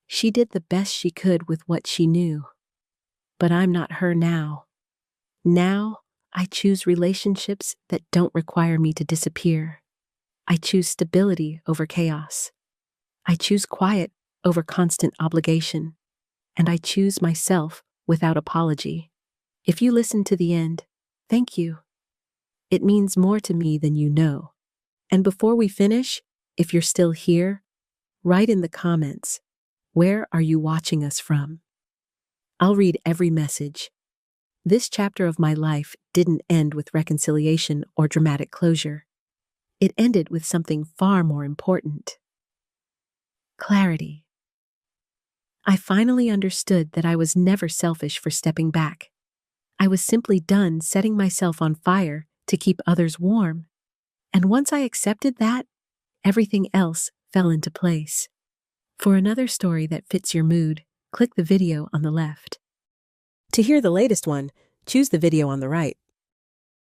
She did the best she could with what she knew. But I'm not her now. Now, I choose relationships that don't require me to disappear. I choose stability over chaos. I choose quiet over constant obligation. And I choose myself without apology. If you listen to the end, thank you. It means more to me than you know. And before we finish, if you're still here, write in the comments, where are you watching us from? I'll read every message. This chapter of my life didn't end with reconciliation or dramatic closure. It ended with something far more important. Clarity. I finally understood that I was never selfish for stepping back. I was simply done setting myself on fire to keep others warm. And once I accepted that, everything else fell into place. For another story that fits your mood, click the video on the left. To hear the latest one, choose the video on the right.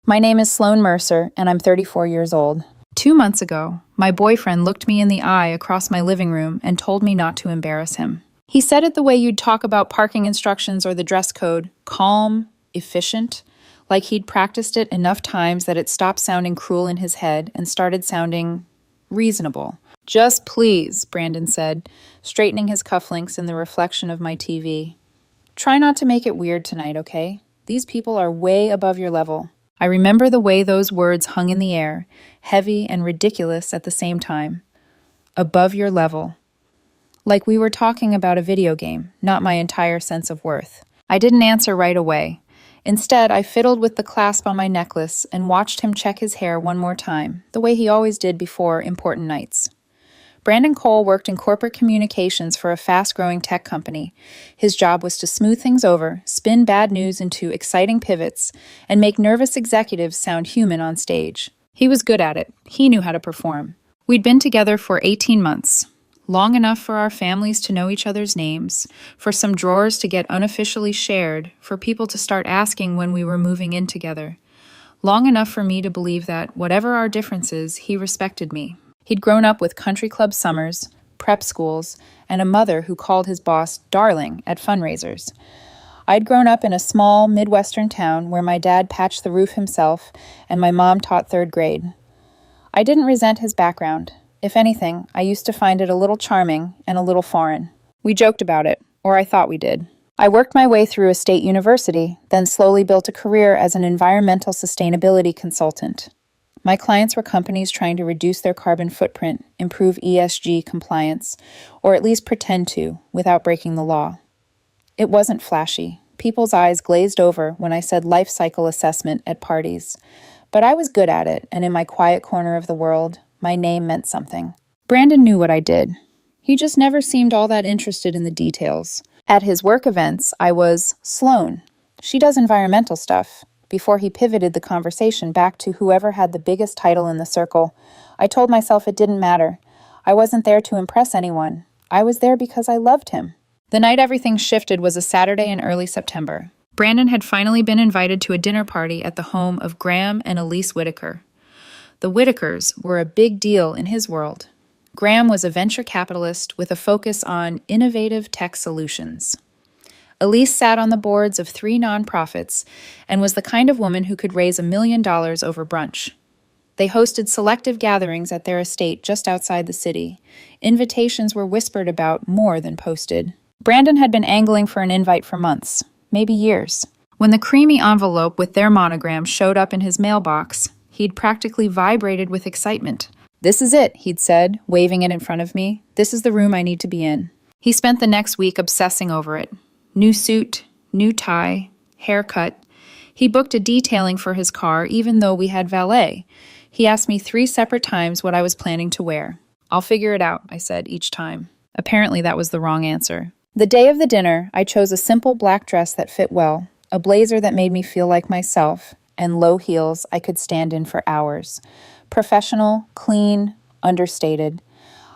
My name is Sloan Mercer, and I'm 34 years old. 2 months ago, my boyfriend looked me in the eye across my living room and told me not to embarrass him. He said it the way you'd talk about parking instructions or the dress code, calm, efficient, like he'd practiced it enough times that it stopped sounding cruel in his head and started sounding reasonable. Just please, Brandon said, straightening his cufflinks in the reflection of my TV. Try not to make it weird tonight, okay? These people are way above your level. I remember the way those words hung in the air, heavy and ridiculous at the same time. Above your level. Like we were talking about a video game, not my entire sense of worth. I didn't answer right away. Instead, I fiddled with the clasp on my necklace and watched him check his hair one more time, the way he always did before important nights. Brandon Cole worked in corporate communications for a fast-growing tech company. His job was to smooth things over, spin bad news into exciting pivots, and make nervous executives sound human on stage. He was good at it. He knew how to perform. We'd been together for 18 months, long enough for our families to know each other's names, for some drawers to get unofficially shared, for people to start asking when we were moving in together. Long enough for me to believe that, whatever our differences, he respected me. He'd grown up with country club summers, prep schools, and a mother who called his boss darling at fundraisers. I'd grown up in a small Midwestern town where my dad patched the roof himself and my mom taught third grade. I didn't resent his background. If anything, I used to find it a little charming and a little foreign. We joked about it, or I thought we did. I worked my way through a state university, then slowly built a career as an environmental sustainability consultant. My clients were companies trying to reduce their carbon footprint, improve ESG compliance, or at least pretend to, without breaking the law. It wasn't flashy. People's eyes glazed over when I said life cycle assessment at parties. But I was good at it, and in my quiet corner of the world, my name meant something. Brandon knew what I did. He just never seemed all that interested in the details. At his work events, I was Sloan. She does environmental stuff. Before he pivoted the conversation back to whoever had the biggest title in the circle, I told myself it didn't matter. I wasn't there to impress anyone. I was there because I loved him. The night everything shifted was a Saturday in early September. Brandon had finally been invited to a dinner party at the home of Graham and Elise Whitaker. The Whitakers were a big deal in his world. Graham was a venture capitalist with a focus on innovative tech solutions. Elise sat on the boards of 3 nonprofits and was the kind of woman who could raise $1 million over brunch. They hosted selective gatherings at their estate just outside the city. Invitations were whispered about more than posted. Brandon had been angling for an invite for months, maybe years. When the creamy envelope with their monogram showed up in his mailbox, he'd practically vibrated with excitement. "This is it," he'd said, waving it in front of me. "This is the room I need to be in." He spent the next week obsessing over it. New suit, new tie, haircut. He booked a detailing for his car even though we had valet. He asked me 3 separate times what I was planning to wear. "I'll figure it out," I said each time. Apparently that was the wrong answer. The day of the dinner, I chose a simple black dress that fit well, a blazer that made me feel like myself, and low heels I could stand in for hours. Professional, clean, understated.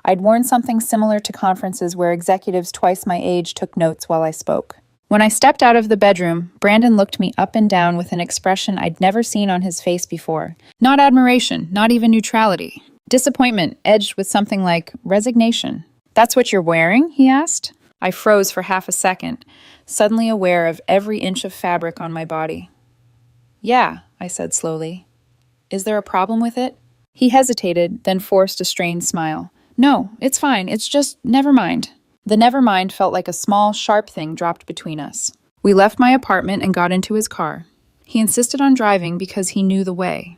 I'd worn something similar to conferences where executives twice my age took notes while I spoke. When I stepped out of the bedroom, Brandon looked me up and down with an expression I'd never seen on his face before. Not admiration, not even neutrality. Disappointment edged with something like resignation. "That's what you're wearing?" he asked. I froze for half a second, suddenly aware of every inch of fabric on my body. "Yeah," I said slowly. "Is there a problem with it?" He hesitated, then forced a strained smile. "No, it's fine. It's just, never mind." The never mind felt like a small, sharp thing dropped between us. We left my apartment and got into his car. He insisted on driving because he knew the way.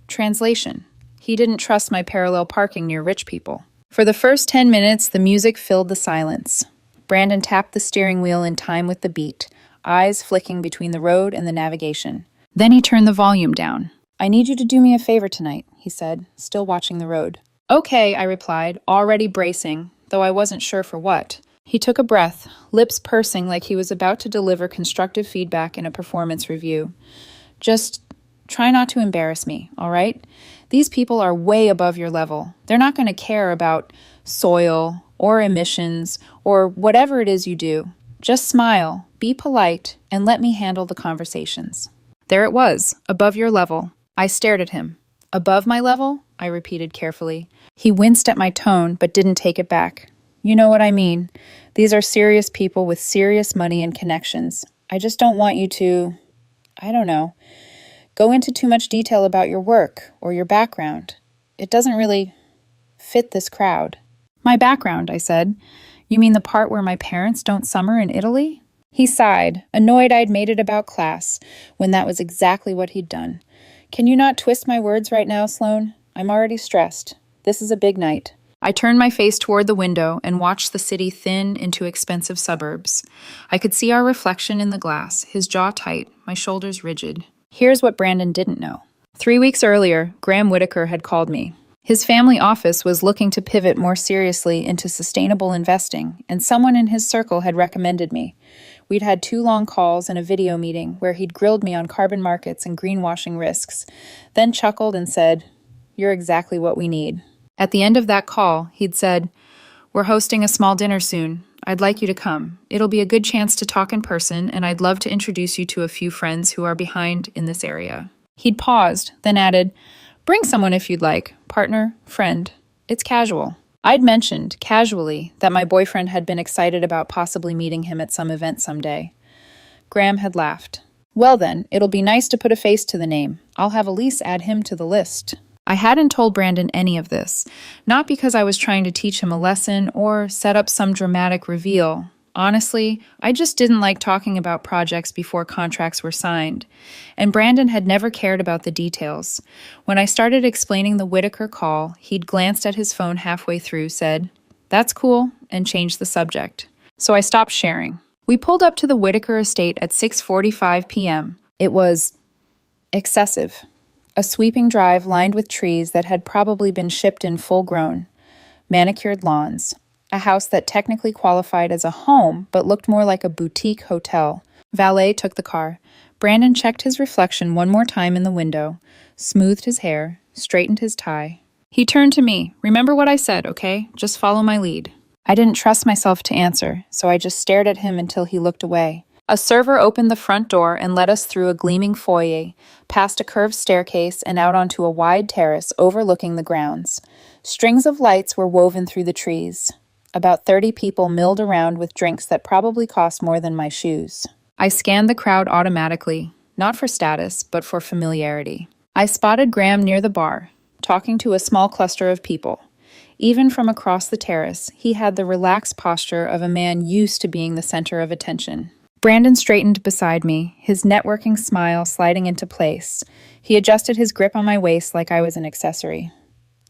Translation: he didn't trust my parallel parking near rich people. For the first 10 minutes, the music filled the silence. Brandon tapped the steering wheel in time with the beat, eyes flicking between the road and the navigation. Then he turned the volume down. "I need you to do me a favor tonight," he said, still watching the road. "Okay," I replied, already bracing, though I wasn't sure for what. He took a breath, lips pursing like he was about to deliver constructive feedback in a performance review. "Just try not to embarrass me, all right? These people are way above your level. They're not going to care about soil or emissions or whatever it is you do. Just smile, be polite, and let me handle the conversations." There it was, above your level. I stared at him. "Above my level?" I repeated carefully. He winced at my tone, but didn't take it back. "You know what I mean. These are serious people with serious money and connections. I just don't want you to, I don't know, go into too much detail about your work or your background. It doesn't really fit this crowd." "My background," I said. "You mean the part where my parents don't summer in Italy?" He sighed, annoyed I'd made it about class, when that was exactly what he'd done. "Can you not twist my words right now, Sloan? I'm already stressed. This is a big night." I turned my face toward the window and watched the city thin into expensive suburbs. I could see our reflection in the glass, his jaw tight, my shoulders rigid. Here's what Brandon didn't know. 3 weeks earlier, Graham Whitaker had called me. His family office was looking to pivot more seriously into sustainable investing, and someone in his circle had recommended me. We'd had 2 long calls and a video meeting where he'd grilled me on carbon markets and greenwashing risks, then chuckled and said, "You're exactly what we need." At the end of that call, he'd said, "We're hosting a small dinner soon. I'd like you to come. It'll be a good chance to talk in person, and I'd love to introduce you to a few friends who are behind in this area." He'd paused, then added, "Bring someone if you'd like. Partner, friend. It's casual." I'd mentioned, casually, that my boyfriend had been excited about possibly meeting him at some event someday. Graham had laughed. Well then, it'll be nice to put a face to the name. I'll have Elise add him to the list. I hadn't told Brandon any of this, not because I was trying to teach him a lesson or set up some dramatic reveal. Honestly, I just didn't like talking about projects before contracts were signed, and Brandon had never cared about the details. When I started explaining the Whitaker call, he'd glanced at his phone halfway through, said, "That's cool," and changed the subject. So I stopped sharing. We pulled up to the Whitaker estate at 6:45 p.m. It was excessive. A sweeping drive lined with trees that had probably been shipped in full grown. Manicured lawns. A house that technically qualified as a home but looked more like a boutique hotel. Valet took the car. Brandon checked his reflection one more time in the window, smoothed his hair, straightened his tie. He turned to me. "Remember what I said, okay? Just follow my lead." I didn't trust myself to answer, so I just stared at him until he looked away. A server opened the front door and led us through a gleaming foyer, past a curved staircase and out onto a wide terrace overlooking the grounds. Strings of lights were woven through the trees. About 30 people milled around with drinks that probably cost more than my shoes. I scanned the crowd automatically, not for status, but for familiarity. I spotted Graham near the bar, talking to a small cluster of people. Even from across the terrace, he had the relaxed posture of a man used to being the center of attention. Brandon straightened beside me, his networking smile sliding into place. He adjusted his grip on my waist like I was an accessory.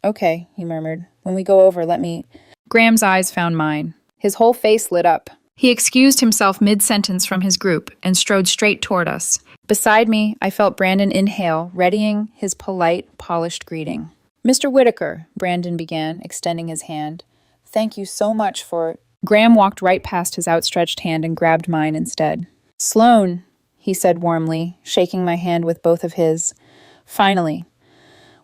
"Okay," he murmured. "When we go over, let me—" Graham's eyes found mine. His whole face lit up. He excused himself mid-sentence from his group and strode straight toward us. Beside me, I felt Brandon inhale, readying his polite, polished greeting. "Mr. Whitaker," Brandon began, extending his hand. "Thank you so much for—" Graham walked right past his outstretched hand and grabbed mine instead. "Sloan," he said warmly, shaking my hand with both of his. "Finally.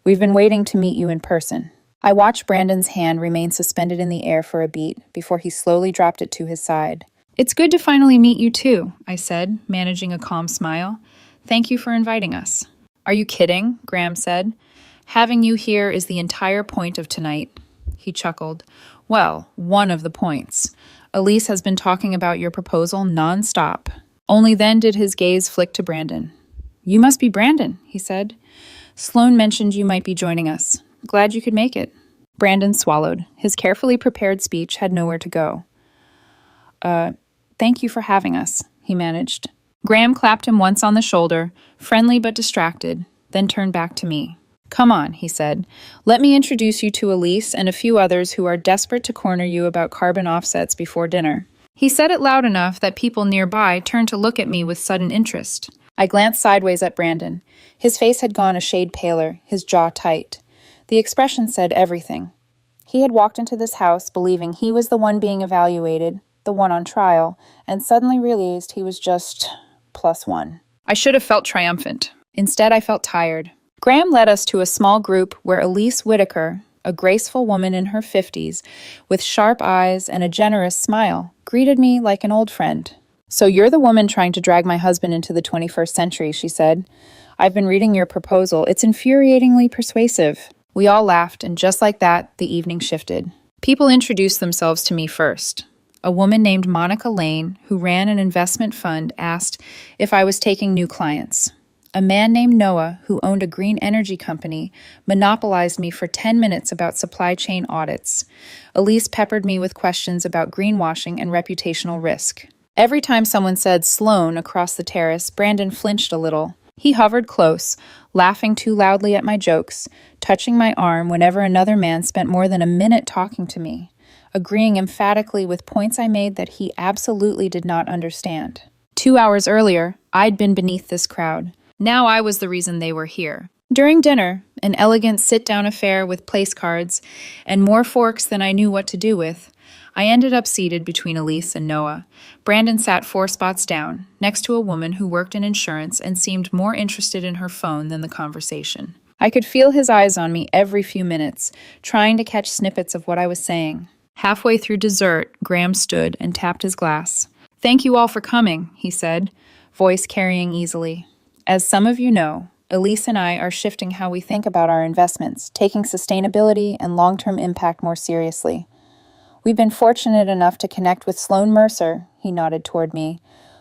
We've been waiting to meet you in person." I watched Brandon's hand remain suspended in the air for a beat before he slowly dropped it to his side. "It's good to finally meet you too," I said, managing a calm smile. "Thank you for inviting us." "Are you kidding?" Graham said. "Having you here is the entire point of tonight." He chuckled. "Well, one of the points. Elise has been talking about your proposal non-stop." Only then did his gaze flick to Brandon. "You must be Brandon," he said. "Sloan mentioned you might be joining us. Glad you could make it." Brandon swallowed. His carefully prepared speech had nowhere to go. Thank you for having us," he managed. Graham clapped him once on the shoulder, friendly but distracted, then turned back to me. "Come on," he said. "Let me introduce you to Elise and a few others who are desperate to corner you about carbon offsets before dinner." He said it loud enough that people nearby turned to look at me with sudden interest. I glanced sideways at Brandon. His face had gone a shade paler, his jaw tight. The expression said everything. He had walked into this house believing he was the one being evaluated, the one on trial, and suddenly realized he was just +1. I should have felt triumphant. Instead, I felt tired. Graham led us to a small group where Elise Whitaker, a graceful woman in her 50s, with sharp eyes and a generous smile, greeted me like an old friend. "So you're the woman trying to drag my husband into the 21st century," she said. "I've been reading your proposal. It's infuriatingly persuasive." We all laughed, and just like that, the evening shifted. People introduced themselves to me first. A woman named Monica Lane, who ran an investment fund, asked if I was taking new clients. A man named Noah, who owned a green energy company, monopolized me for 10 minutes about supply chain audits. Elise peppered me with questions about greenwashing and reputational risk. Every time someone said Sloan across the terrace, Brandon flinched a little. He hovered close, laughing too loudly at my jokes, touching my arm whenever another man spent more than a minute talking to me, agreeing emphatically with points I made that he absolutely did not understand. 2 hours earlier, I'd been beneath this crowd. Now I was the reason they were here. During dinner, an elegant sit-down affair with place cards and more forks than I knew what to do with, I ended up seated between Elise and Noah. Brandon sat 4 spots down, next to a woman who worked in insurance and seemed more interested in her phone than the conversation. I could feel his eyes on me every few minutes, trying to catch snippets of what I was saying. Halfway through dessert, Graham stood and tapped his glass. "Thank you all for coming," he said, voice carrying easily. "As some of you know, Elise and I are shifting how we think about our investments, taking sustainability and long-term impact more seriously. We've been fortunate enough to connect with Sloan Mercer," he nodded toward me,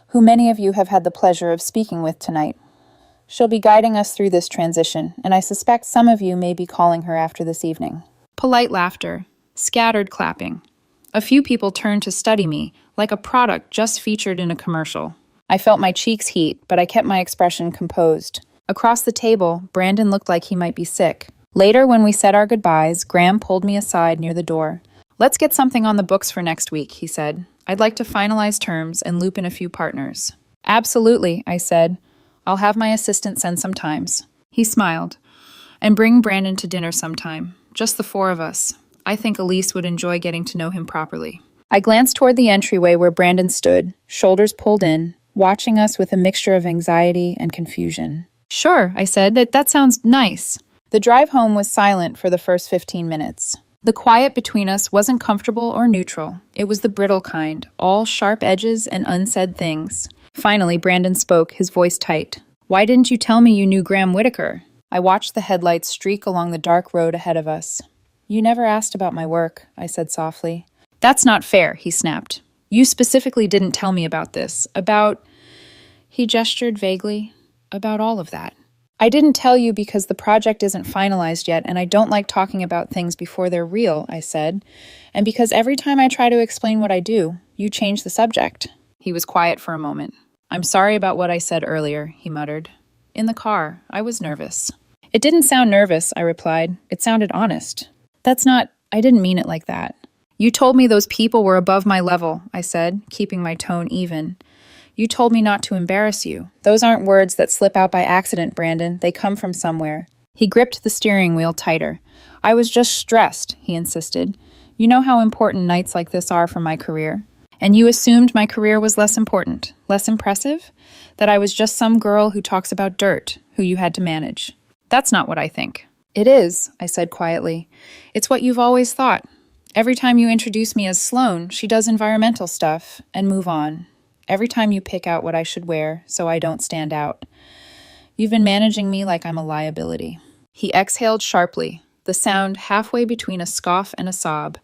who many of you have had the pleasure of speaking with tonight. She'll be guiding us through this transition, and I suspect some of you may be calling her after this evening. Polite laughter, scattered clapping. A few people turned to study me, like a product just featured in a commercial. I felt my cheeks heat, but I kept my expression composed. Across the table, Brandon looked like he might be sick. Later, when we said our goodbyes, Graham pulled me aside near the door. "Let's get something on the books for next week," he said. "I'd like to finalize terms and loop in a few partners." "Absolutely," I said. "I'll have my assistant send some times." He smiled. "And bring Brandon to dinner sometime. Just the four of us. I think Elise would enjoy getting to know him properly." I glanced toward the entryway where Brandon stood, shoulders pulled in, watching us with a mixture of anxiety and confusion. "Sure," I said. That sounds nice." The drive home was silent for the first 15 minutes. The quiet between us wasn't comfortable or neutral. It was the brittle kind, all sharp edges and unsaid things. Finally, Brandon spoke, his voice tight. "Why didn't you tell me you knew Graham Whitaker?" I watched the headlights streak along the dark road ahead of us. "You never asked about my work," I said softly. "That's not fair," he snapped. "You specifically didn't tell me about this, about—" He gestured vaguely. "About all of that." "I didn't tell you because the project isn't finalized yet, and I don't like talking about things before they're real," I said. "And because every time I try to explain what I do, you change the subject." He was quiet for a moment. "I'm sorry about what I said earlier," he muttered. "In the car, I was nervous." "It didn't sound nervous," I replied. "It sounded honest." I didn't mean it like that." "You told me those people were above my level," I said, keeping my tone even. "You told me not to embarrass you. Those aren't words that slip out by accident, Brandon. They come from somewhere." He gripped the steering wheel tighter. "I was just stressed," he insisted. "You know how important nights like this are for my career. And you assumed my career was less important, less impressive? That I was just some girl who talks about dirt, who you had to manage. That's not what I think." "It is," I said quietly. "It's what you've always thought. Every time you introduce me as Sloan, she does environmental stuff, and move on. Every time you pick out what I should wear, so I don't stand out. You've been managing me like I'm a liability." He exhaled sharply, the sound halfway between a scoff and a sob.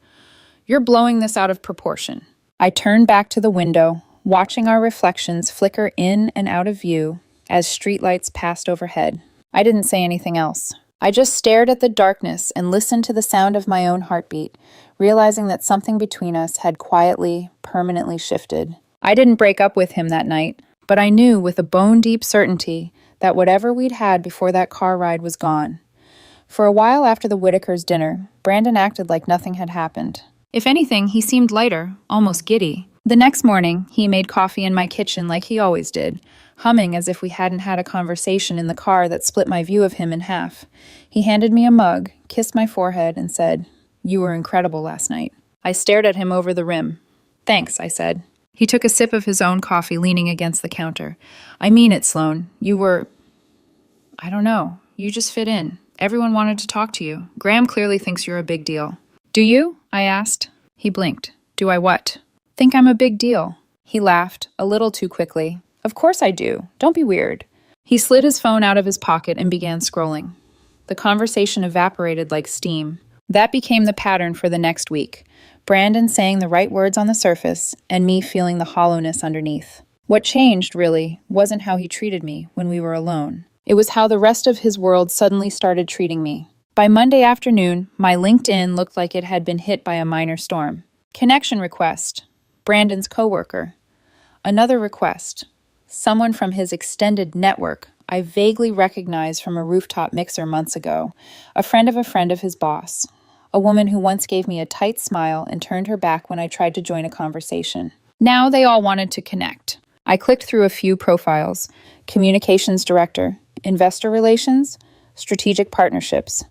"You're blowing this out of proportion." I turned back to the window, watching our reflections flicker in and out of view as streetlights passed overhead. I didn't say anything else. I just stared at the darkness and listened to the sound of my own heartbeat, realizing that something between us had quietly, permanently shifted. I didn't break up with him that night, but I knew with a bone-deep certainty that whatever we'd had before that car ride was gone. For a while after the Whitakers' dinner, Brandon acted like nothing had happened. If anything, he seemed lighter, almost giddy. The next morning, he made coffee in my kitchen like he always did, humming as if we hadn't had a conversation in the car that split my view of him in half. He handed me a mug, kissed my forehead, and said, "You were incredible last night." I stared at him over the rim. "Thanks," I said. He took a sip of his own coffee, leaning against the counter. "I mean it, Sloan. I don't know. You just fit in. Everyone wanted to talk to you. Graham clearly thinks you're a big deal." "Do you?" I asked. He blinked. "Do I what?" "Think I'm a big deal." He laughed, a little too quickly. "Of course I do. Don't be weird." He slid his phone out of his pocket and began scrolling. The conversation evaporated like steam. That became the pattern for the next week. Brandon saying the right words on the surface, and me feeling the hollowness underneath. What changed, really, wasn't how he treated me when we were alone. It was how the rest of his world suddenly started treating me. By Monday afternoon, my LinkedIn looked like it had been hit by a minor storm. Connection request. Brandon's coworker. Another request. Someone from his extended network I vaguely recognized from a rooftop mixer months ago. A friend of his boss. A woman who once gave me a tight smile and turned her back when I tried to join a conversation. Now they all wanted to connect. I clicked through a few profiles. Communications director, investor relations, strategic partnerships.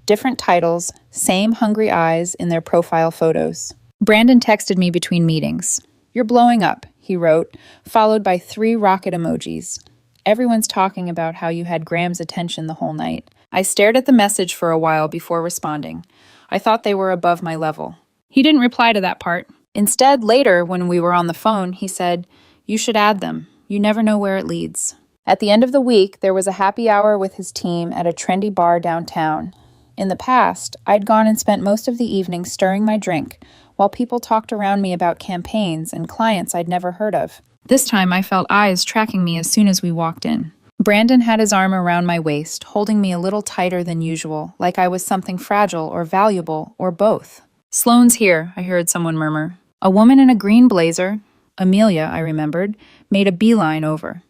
Different titles, same hungry eyes in their profile photos. Brandon texted me between meetings. "You're blowing up," he wrote, followed by 3 rocket emojis. "Everyone's talking about how you had Graham's attention the whole night." I stared at the message for a while before responding. I thought they were above my level. He didn't reply to that part. Instead, later, when we were on the phone, he said, "You should add them. You never know where it leads." At the end of the week, there was a happy hour with his team at a trendy bar downtown. In the past, I'd gone and spent most of the evening stirring my drink, while people talked around me about campaigns and clients I'd never heard of. This time I felt eyes tracking me as soon as we walked in. Brandon had his arm around my waist, holding me a little tighter than usual, like I was something fragile or valuable, or both. "Sloane's here," I heard someone murmur. A woman in a green blazer, Amelia, I remembered, made a beeline over.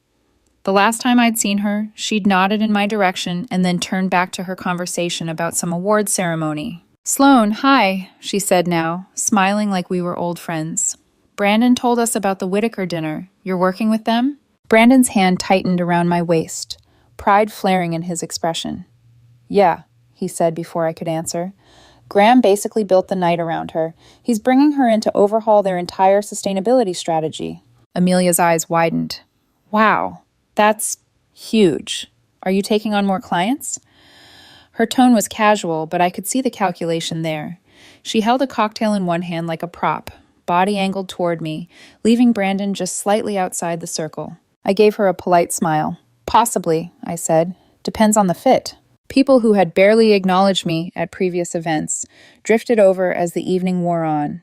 The last time I'd seen her, she'd nodded in my direction and then turned back to her conversation about some award ceremony. "Sloane, hi," she said now, smiling like we were old friends. "Brandon told us about the Whitaker dinner. You're working with them?" Brandon's hand tightened around my waist, pride flaring in his expression. "Yeah," he said before I could answer. "Graham basically built the night around her. He's bringing her in to overhaul their entire sustainability strategy." Amelia's eyes widened. "Wow, that's huge. Are you taking on more clients?" Her tone was casual, but I could see the calculation there. She held a cocktail in one hand like a prop, body angled toward me, leaving Brandon just slightly outside the circle. I gave her a polite smile. "Possibly," I said. "Depends on the fit." People who had barely acknowledged me at previous events drifted over as the evening wore on.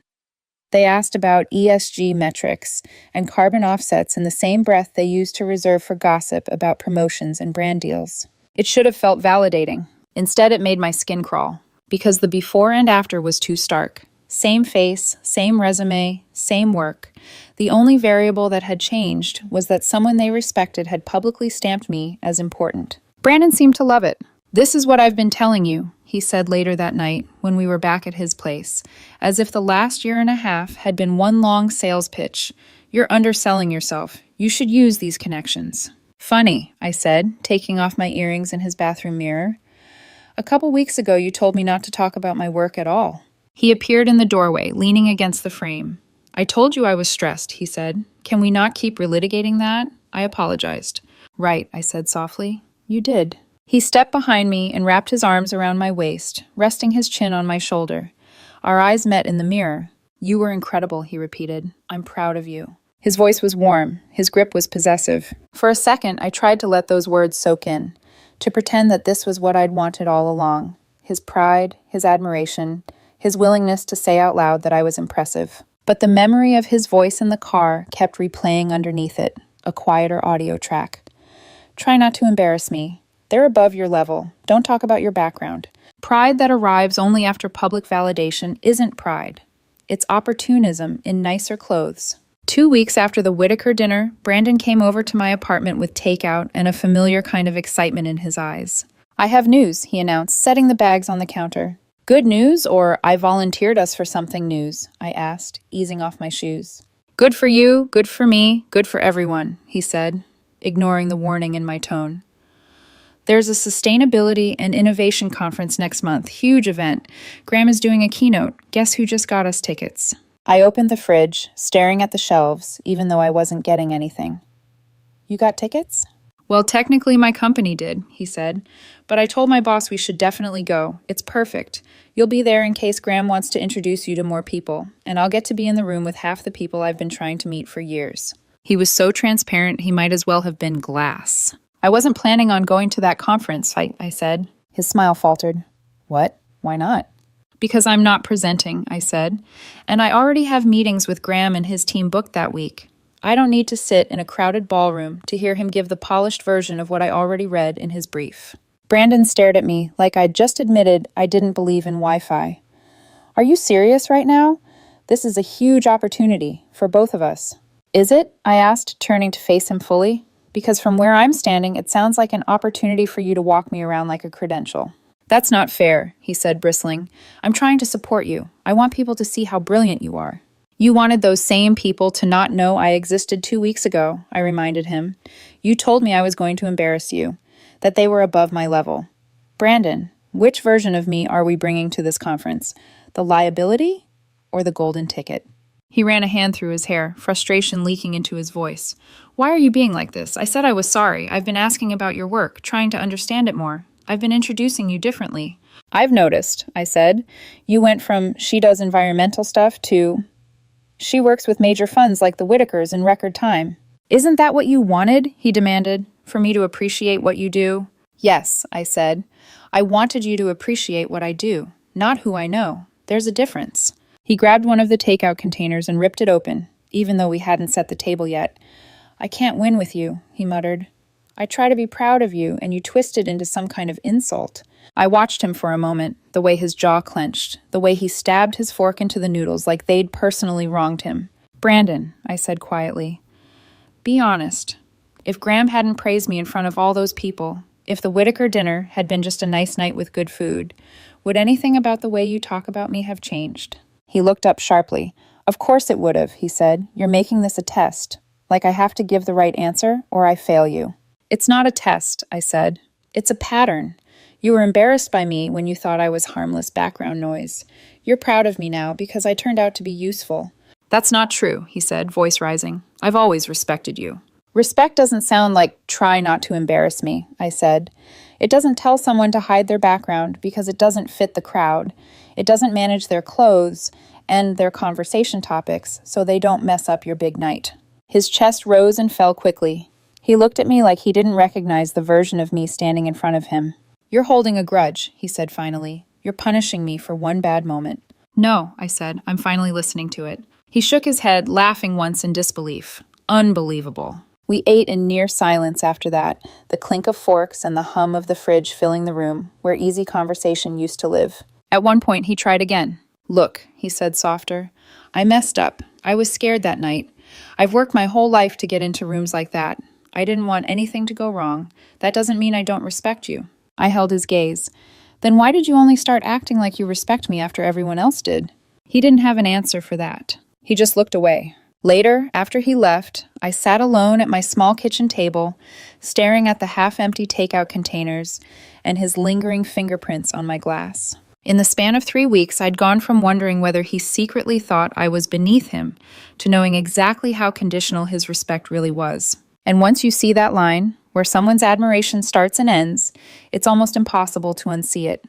They asked about ESG metrics and carbon offsets in the same breath they used to reserve for gossip about promotions and brand deals. It should have felt validating. Instead, it made my skin crawl, because the before and after was too stark. Same face, same resume, same work. The only variable that had changed was that someone they respected had publicly stamped me as important. Brandon seemed to love it. "This is what I've been telling you," he said later that night when we were back at his place, as if the last year and a half had been one long sales pitch. "You're underselling yourself. You should use these connections." "Funny," I said, taking off my earrings in his bathroom mirror. "A couple weeks ago you told me not to talk about my work at all." He appeared in the doorway, leaning against the frame. "I told you I was stressed," he said. "Can we not keep relitigating that?" I apologized. "Right," I said softly. "You did." He stepped behind me and wrapped his arms around my waist, resting his chin on my shoulder. Our eyes met in the mirror. "You were incredible," he repeated. "I'm proud of you." His voice was warm. His grip was possessive. For a second, I tried to let those words soak in, to pretend that this was what I'd wanted all along. His pride, his admiration, his willingness to say out loud that I was impressive. But the memory of his voice in the car kept replaying underneath it, a quieter audio track. "Try not to embarrass me. They're above your level. Don't talk about your background." Pride that arrives only after public validation isn't pride. It's opportunism in nicer clothes. 2 weeks after the Whitaker dinner, Brandon came over to my apartment with takeout and a familiar kind of excitement in his eyes. "I have news," he announced, setting the bags on the counter. "Good news, or I volunteered us for something news?" I asked, easing off my shoes. "Good for you, good for me, good for everyone," he said, ignoring the warning in my tone. "There's a sustainability and innovation conference next month. Huge event. Graham is doing a keynote. Guess who just got us tickets?" I opened the fridge, staring at the shelves, even though I wasn't getting anything. "You got tickets?" "Well, technically my company did," he said. "But I told my boss we should definitely go. It's perfect. You'll be there in case Graham wants to introduce you to more people, and I'll get to be in the room with half the people I've been trying to meet for years." He was so transparent he might as well have been glass. "I wasn't planning on going to that conference," I said. His smile faltered. "What? Why not?" "Because I'm not presenting," I said. "And I already have meetings with Graham and his team booked that week. I don't need to sit in a crowded ballroom to hear him give the polished version of what I already read in his brief." Brandon stared at me like I'd just admitted I didn't believe in Wi-Fi. "Are you serious right now? This is a huge opportunity for both of us." "Is it?" I asked, turning to face him fully. "Because from where I'm standing, it sounds like an opportunity for you to walk me around like a credential." "That's not fair," he said, bristling. "I'm trying to support you. I want people to see how brilliant you are." "You wanted those same people to not know I existed 2 weeks ago," I reminded him. "You told me I was going to embarrass you, that they were above my level." "Brandon, which version of me are we bringing to this conference? The liability or the golden ticket?" He ran a hand through his hair, frustration leaking into his voice. "Why are you being like this? I said I was sorry. I've been asking about your work, trying to understand it more. I've been introducing you differently." "I've noticed," I said. "You went from she does environmental stuff to she works with major funds like the Whitakers in record time." "Isn't that what you wanted?" he demanded. "For me to appreciate what you do?" "Yes," I said. "I wanted you to appreciate what I do, not who I know. There's a difference." He grabbed one of the takeout containers and ripped it open. even though we hadn't set the table yet. "I can't win with you," he muttered. "I try to be proud of you, and you twist it into some kind of insult." I watched him for a moment, the way his jaw clenched, the way he stabbed his fork into the noodles like they'd personally wronged him. "Brandon," I said quietly, "be honest. If Graham hadn't praised me in front of all those people, if the Whitaker dinner had been just a nice night with good food, would anything about the way you talk about me have changed?" He looked up sharply. "Of course it would have," he said. "You're making this a test. Like I have to give the right answer, or I fail you." "It's not a test," I said. "It's a pattern. You were embarrassed by me when you thought I was harmless background noise. You're proud of me now because I turned out to be useful." "That's not true," he said, voice rising. "I've always respected you." "Respect doesn't sound like try not to embarrass me," I said. "It doesn't tell someone to hide their background because it doesn't fit the crowd. It doesn't manage their clothes and their conversation topics so they don't mess up your big night." His chest rose and fell quickly. He looked at me like he didn't recognize the version of me standing in front of him. "You're holding a grudge," he said finally. "You're punishing me for one bad moment." "No," I said. "I'm finally listening to it." He shook his head, laughing once in disbelief. "Unbelievable." We ate in near silence after that, the clink of forks and the hum of the fridge filling the room, where easy conversation used to live. At one point, he tried again. "Look," he said softer, "I messed up. I was scared that night. I've worked my whole life to get into rooms like that. I didn't want anything to go wrong. That doesn't mean I don't respect you." I held his gaze. "Then why did you only start acting like you respect me after everyone else did?" He didn't have an answer for that. He just looked away. Later, after he left, I sat alone at my small kitchen table, staring at the half-empty takeout containers and his lingering fingerprints on my glass. In the span of 3 weeks, I'd gone from wondering whether he secretly thought I was beneath him to knowing exactly how conditional his respect really was. And once you see that line, where someone's admiration starts and ends, it's almost impossible to unsee it.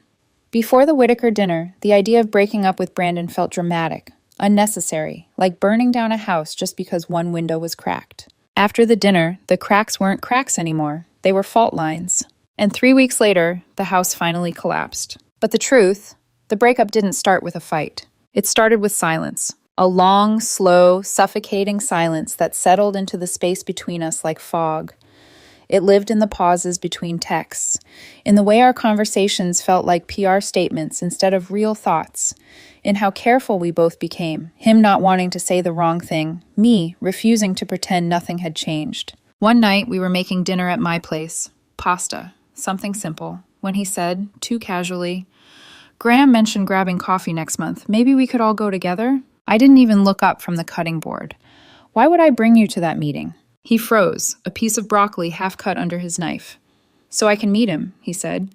Before the Whitaker dinner, the idea of breaking up with Brandon felt dramatic, unnecessary, like burning down a house just because one window was cracked. After the dinner, the cracks weren't cracks anymore. They were fault lines. And 3 weeks later, the house finally collapsed. But the truth, the breakup didn't start with a fight. It started with silence. A long, slow, suffocating silence that settled into the space between us like fog. It lived in the pauses between texts, in the way our conversations felt like PR statements instead of real thoughts, in how careful we both became, him not wanting to say the wrong thing, me refusing to pretend nothing had changed. One night, we were making dinner at my place, pasta, something simple, when he said, too casually, "Graham mentioned grabbing coffee next month. Maybe we could all go together?" I didn't even look up from the cutting board. "Why would I bring you to that meeting?" He froze, a piece of broccoli half cut under his knife. "So I can meet him," he said.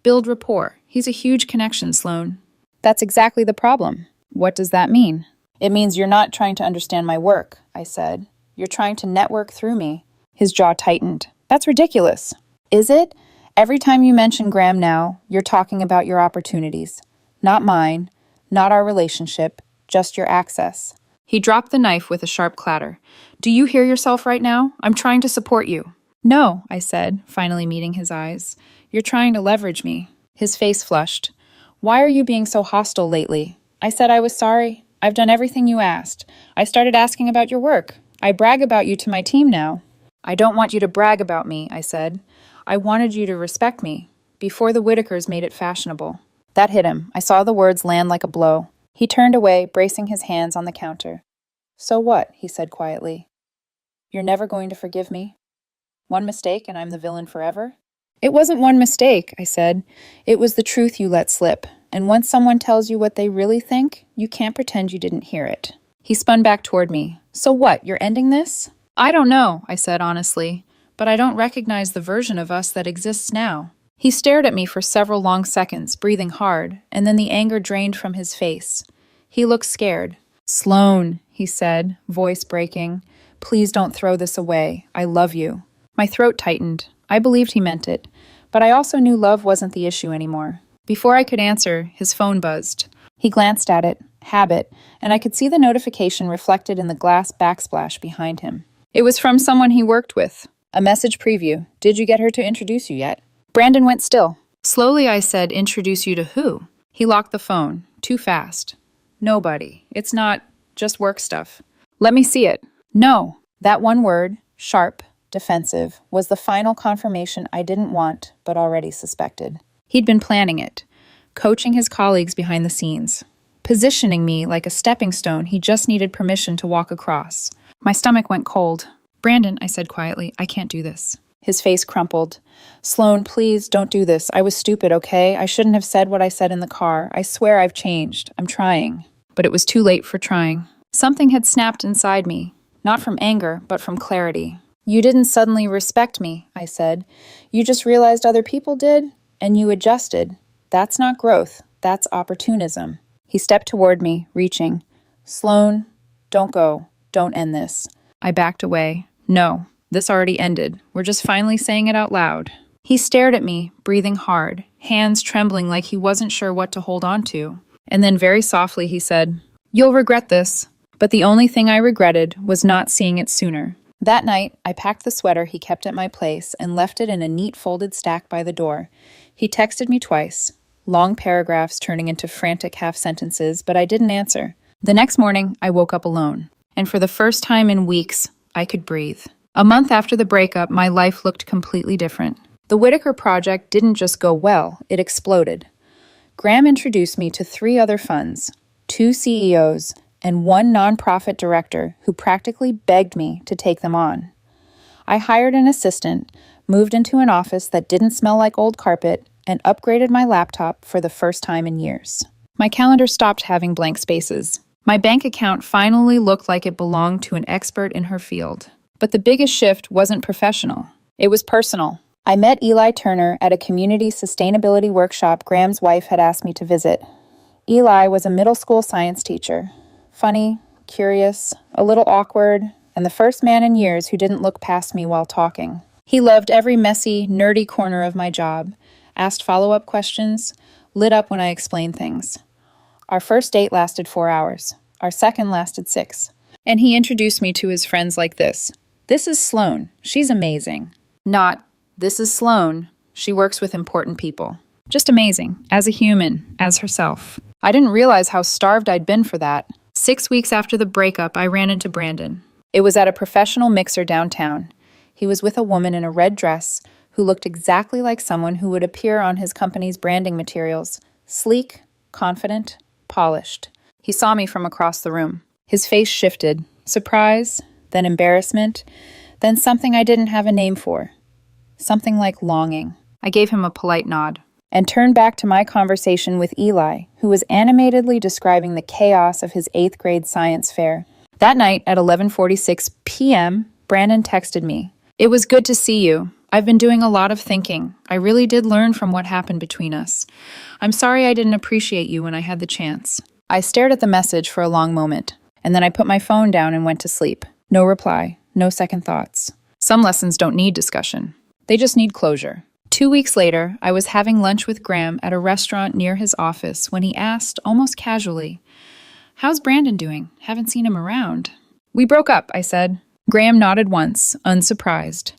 "Build rapport. He's a huge connection, Sloan." "That's exactly the problem." "What does that mean?" "It means you're not trying to understand my work," I said. "You're trying to network through me." His jaw tightened. "That's ridiculous." "Is it? Every time you mention Graham now, you're talking about your opportunities. Not mine, not our relationship, just your access." He dropped the knife with a sharp clatter. "Do you hear yourself right now? I'm trying to support you." "No," I said, finally meeting his eyes. "You're trying to leverage me." His face flushed. "Why are you being so hostile lately?" I said I was sorry. "I've done everything you asked. I started asking about your work. I brag about you to my team now." "I don't want you to brag about me," I said. "I wanted you to respect me, before the Whitakers made it fashionable." That hit him. I saw the words land like a blow. He turned away, bracing his hands on the counter. "So what?" he said quietly. "You're never going to forgive me? One mistake and I'm the villain forever?" "It wasn't one mistake," I said. "It was the truth you let slip. And once someone tells you what they really think, you can't pretend you didn't hear it." He spun back toward me. "So what, you're ending this?" "I don't know," I said honestly, "but I don't recognize the version of us that exists now." He stared at me for several long seconds, breathing hard, and then the anger drained from his face. He looked scared. "Sloan," he said, voice breaking, "please don't throw this away. I love you." My throat tightened. I believed he meant it, but I also knew love wasn't the issue anymore. Before I could answer, his phone buzzed. He glanced at it, habit, and I could see the notification reflected in the glass backsplash behind him. It was from someone he worked with. A message preview. "Did you get her to introduce you yet?" Brandon went still. Slowly I said, "Introduce you to who?" He locked the phone. Too fast. "Nobody. It's not just work stuff." Let me see it. No. That one word, sharp, defensive, was the final confirmation I didn't want, but already suspected. He'd been planning it, coaching his colleagues behind the scenes, positioning me like a stepping stone he just needed permission to walk across. My stomach went cold. "Brandon," I said quietly, "I can't do this." His face crumpled. "Sloan, please don't do this. I was stupid, okay? I shouldn't have said what I said in the car. I swear I've changed. I'm trying." But it was too late for trying. Something had snapped inside me, not from anger, but from clarity. "You didn't suddenly respect me," I said. "You just realized other people did, and you adjusted. That's not growth. That's opportunism." He stepped toward me, reaching. "Sloan, don't go. Don't end this." I backed away. "No. This already ended. We're just finally saying it out loud." He stared at me, breathing hard, hands trembling like he wasn't sure what to hold on to. And then very softly he said, "You'll regret this." But the only thing I regretted was not seeing it sooner. That night, I packed the sweater he kept at my place and left it in a neat folded stack by the door. He texted me twice, long paragraphs turning into frantic half-sentences, but I didn't answer. The next morning, I woke up alone. And for the first time in weeks, I could breathe. A month after the breakup, my life looked completely different. The Whitaker Project didn't just go well, it exploded. Graham introduced me to 3 other funds, 2 CEOs, and 1 nonprofit director who practically begged me to take them on. I hired an assistant, moved into an office that didn't smell like old carpet, and upgraded my laptop for the first time in years. My calendar stopped having blank spaces. My bank account finally looked like it belonged to an expert in her field. But the biggest shift wasn't professional. It was personal. I met Eli Turner at a community sustainability workshop Graham's wife had asked me to visit. Eli was a middle school science teacher. Funny, curious, a little awkward, and the first man in years who didn't look past me while talking. He loved every messy, nerdy corner of my job, asked follow-up questions, lit up when I explained things. Our first date lasted 4 hours. Our second lasted 6. And he introduced me to his friends like this. "This is Sloan. She's amazing." Not, "This is Sloan. She works with important people." Just amazing, as a human, as herself. I didn't realize how starved I'd been for that. 6 weeks after the breakup, I ran into Brandon. It was at a professional mixer downtown. He was with a woman in a red dress who looked exactly like someone who would appear on his company's branding materials. Sleek, confident, polished. He saw me from across the room. His face shifted. Surprise, then embarrassment, then something I didn't have a name for. Something like longing. I gave him a polite nod and turned back to my conversation with Eli, who was animatedly describing the chaos of his 8th grade science fair. That night at 11:46 p.m., Brandon texted me. "It was good to see you. I've been doing a lot of thinking. I really did learn from what happened between us. I'm sorry I didn't appreciate you when I had the chance." I stared at the message for a long moment, and then I put my phone down and went to sleep. No reply, no second thoughts. Some lessons don't need discussion. They just need closure. 2 weeks later, I was having lunch with Graham at a restaurant near his office when he asked, almost casually, "How's Brandon doing? Haven't seen him around." "We broke up," I said. Graham nodded once, unsurprised.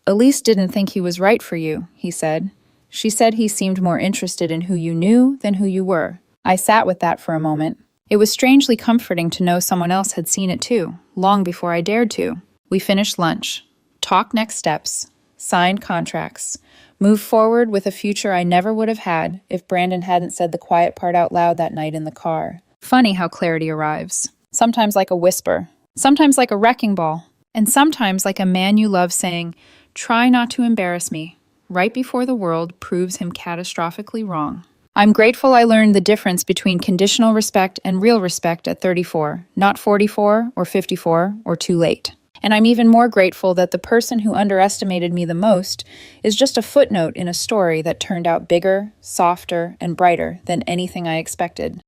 "Elise didn't think he was right for you," he said. "She said he seemed more interested in who you knew than who you were." I sat with that for a moment. It was strangely comforting to know someone else had seen it too, long before I dared to. We finished lunch, talked next steps, signed contracts, moved forward with a future I never would have had if Brandon hadn't said the quiet part out loud that night in the car. Funny how clarity arrives. Sometimes like a whisper, sometimes like a wrecking ball, and sometimes like a man you love saying, "Try not to embarrass me," right before the world proves him catastrophically wrong. I'm grateful I learned the difference between conditional respect and real respect at 34, not 44 or 54 or too late. And I'm even more grateful that the person who underestimated me the most is just a footnote in a story that turned out bigger, softer, and brighter than anything I expected.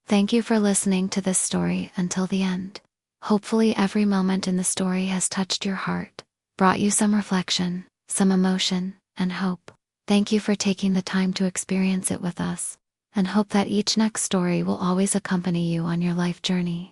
Thank you for listening to this story until the end. Hopefully every moment in the story has touched your heart, brought you some reflection, some emotion, and hope. Thank you for taking the time to experience it with us, and hope that each next story will always accompany you on your life journey.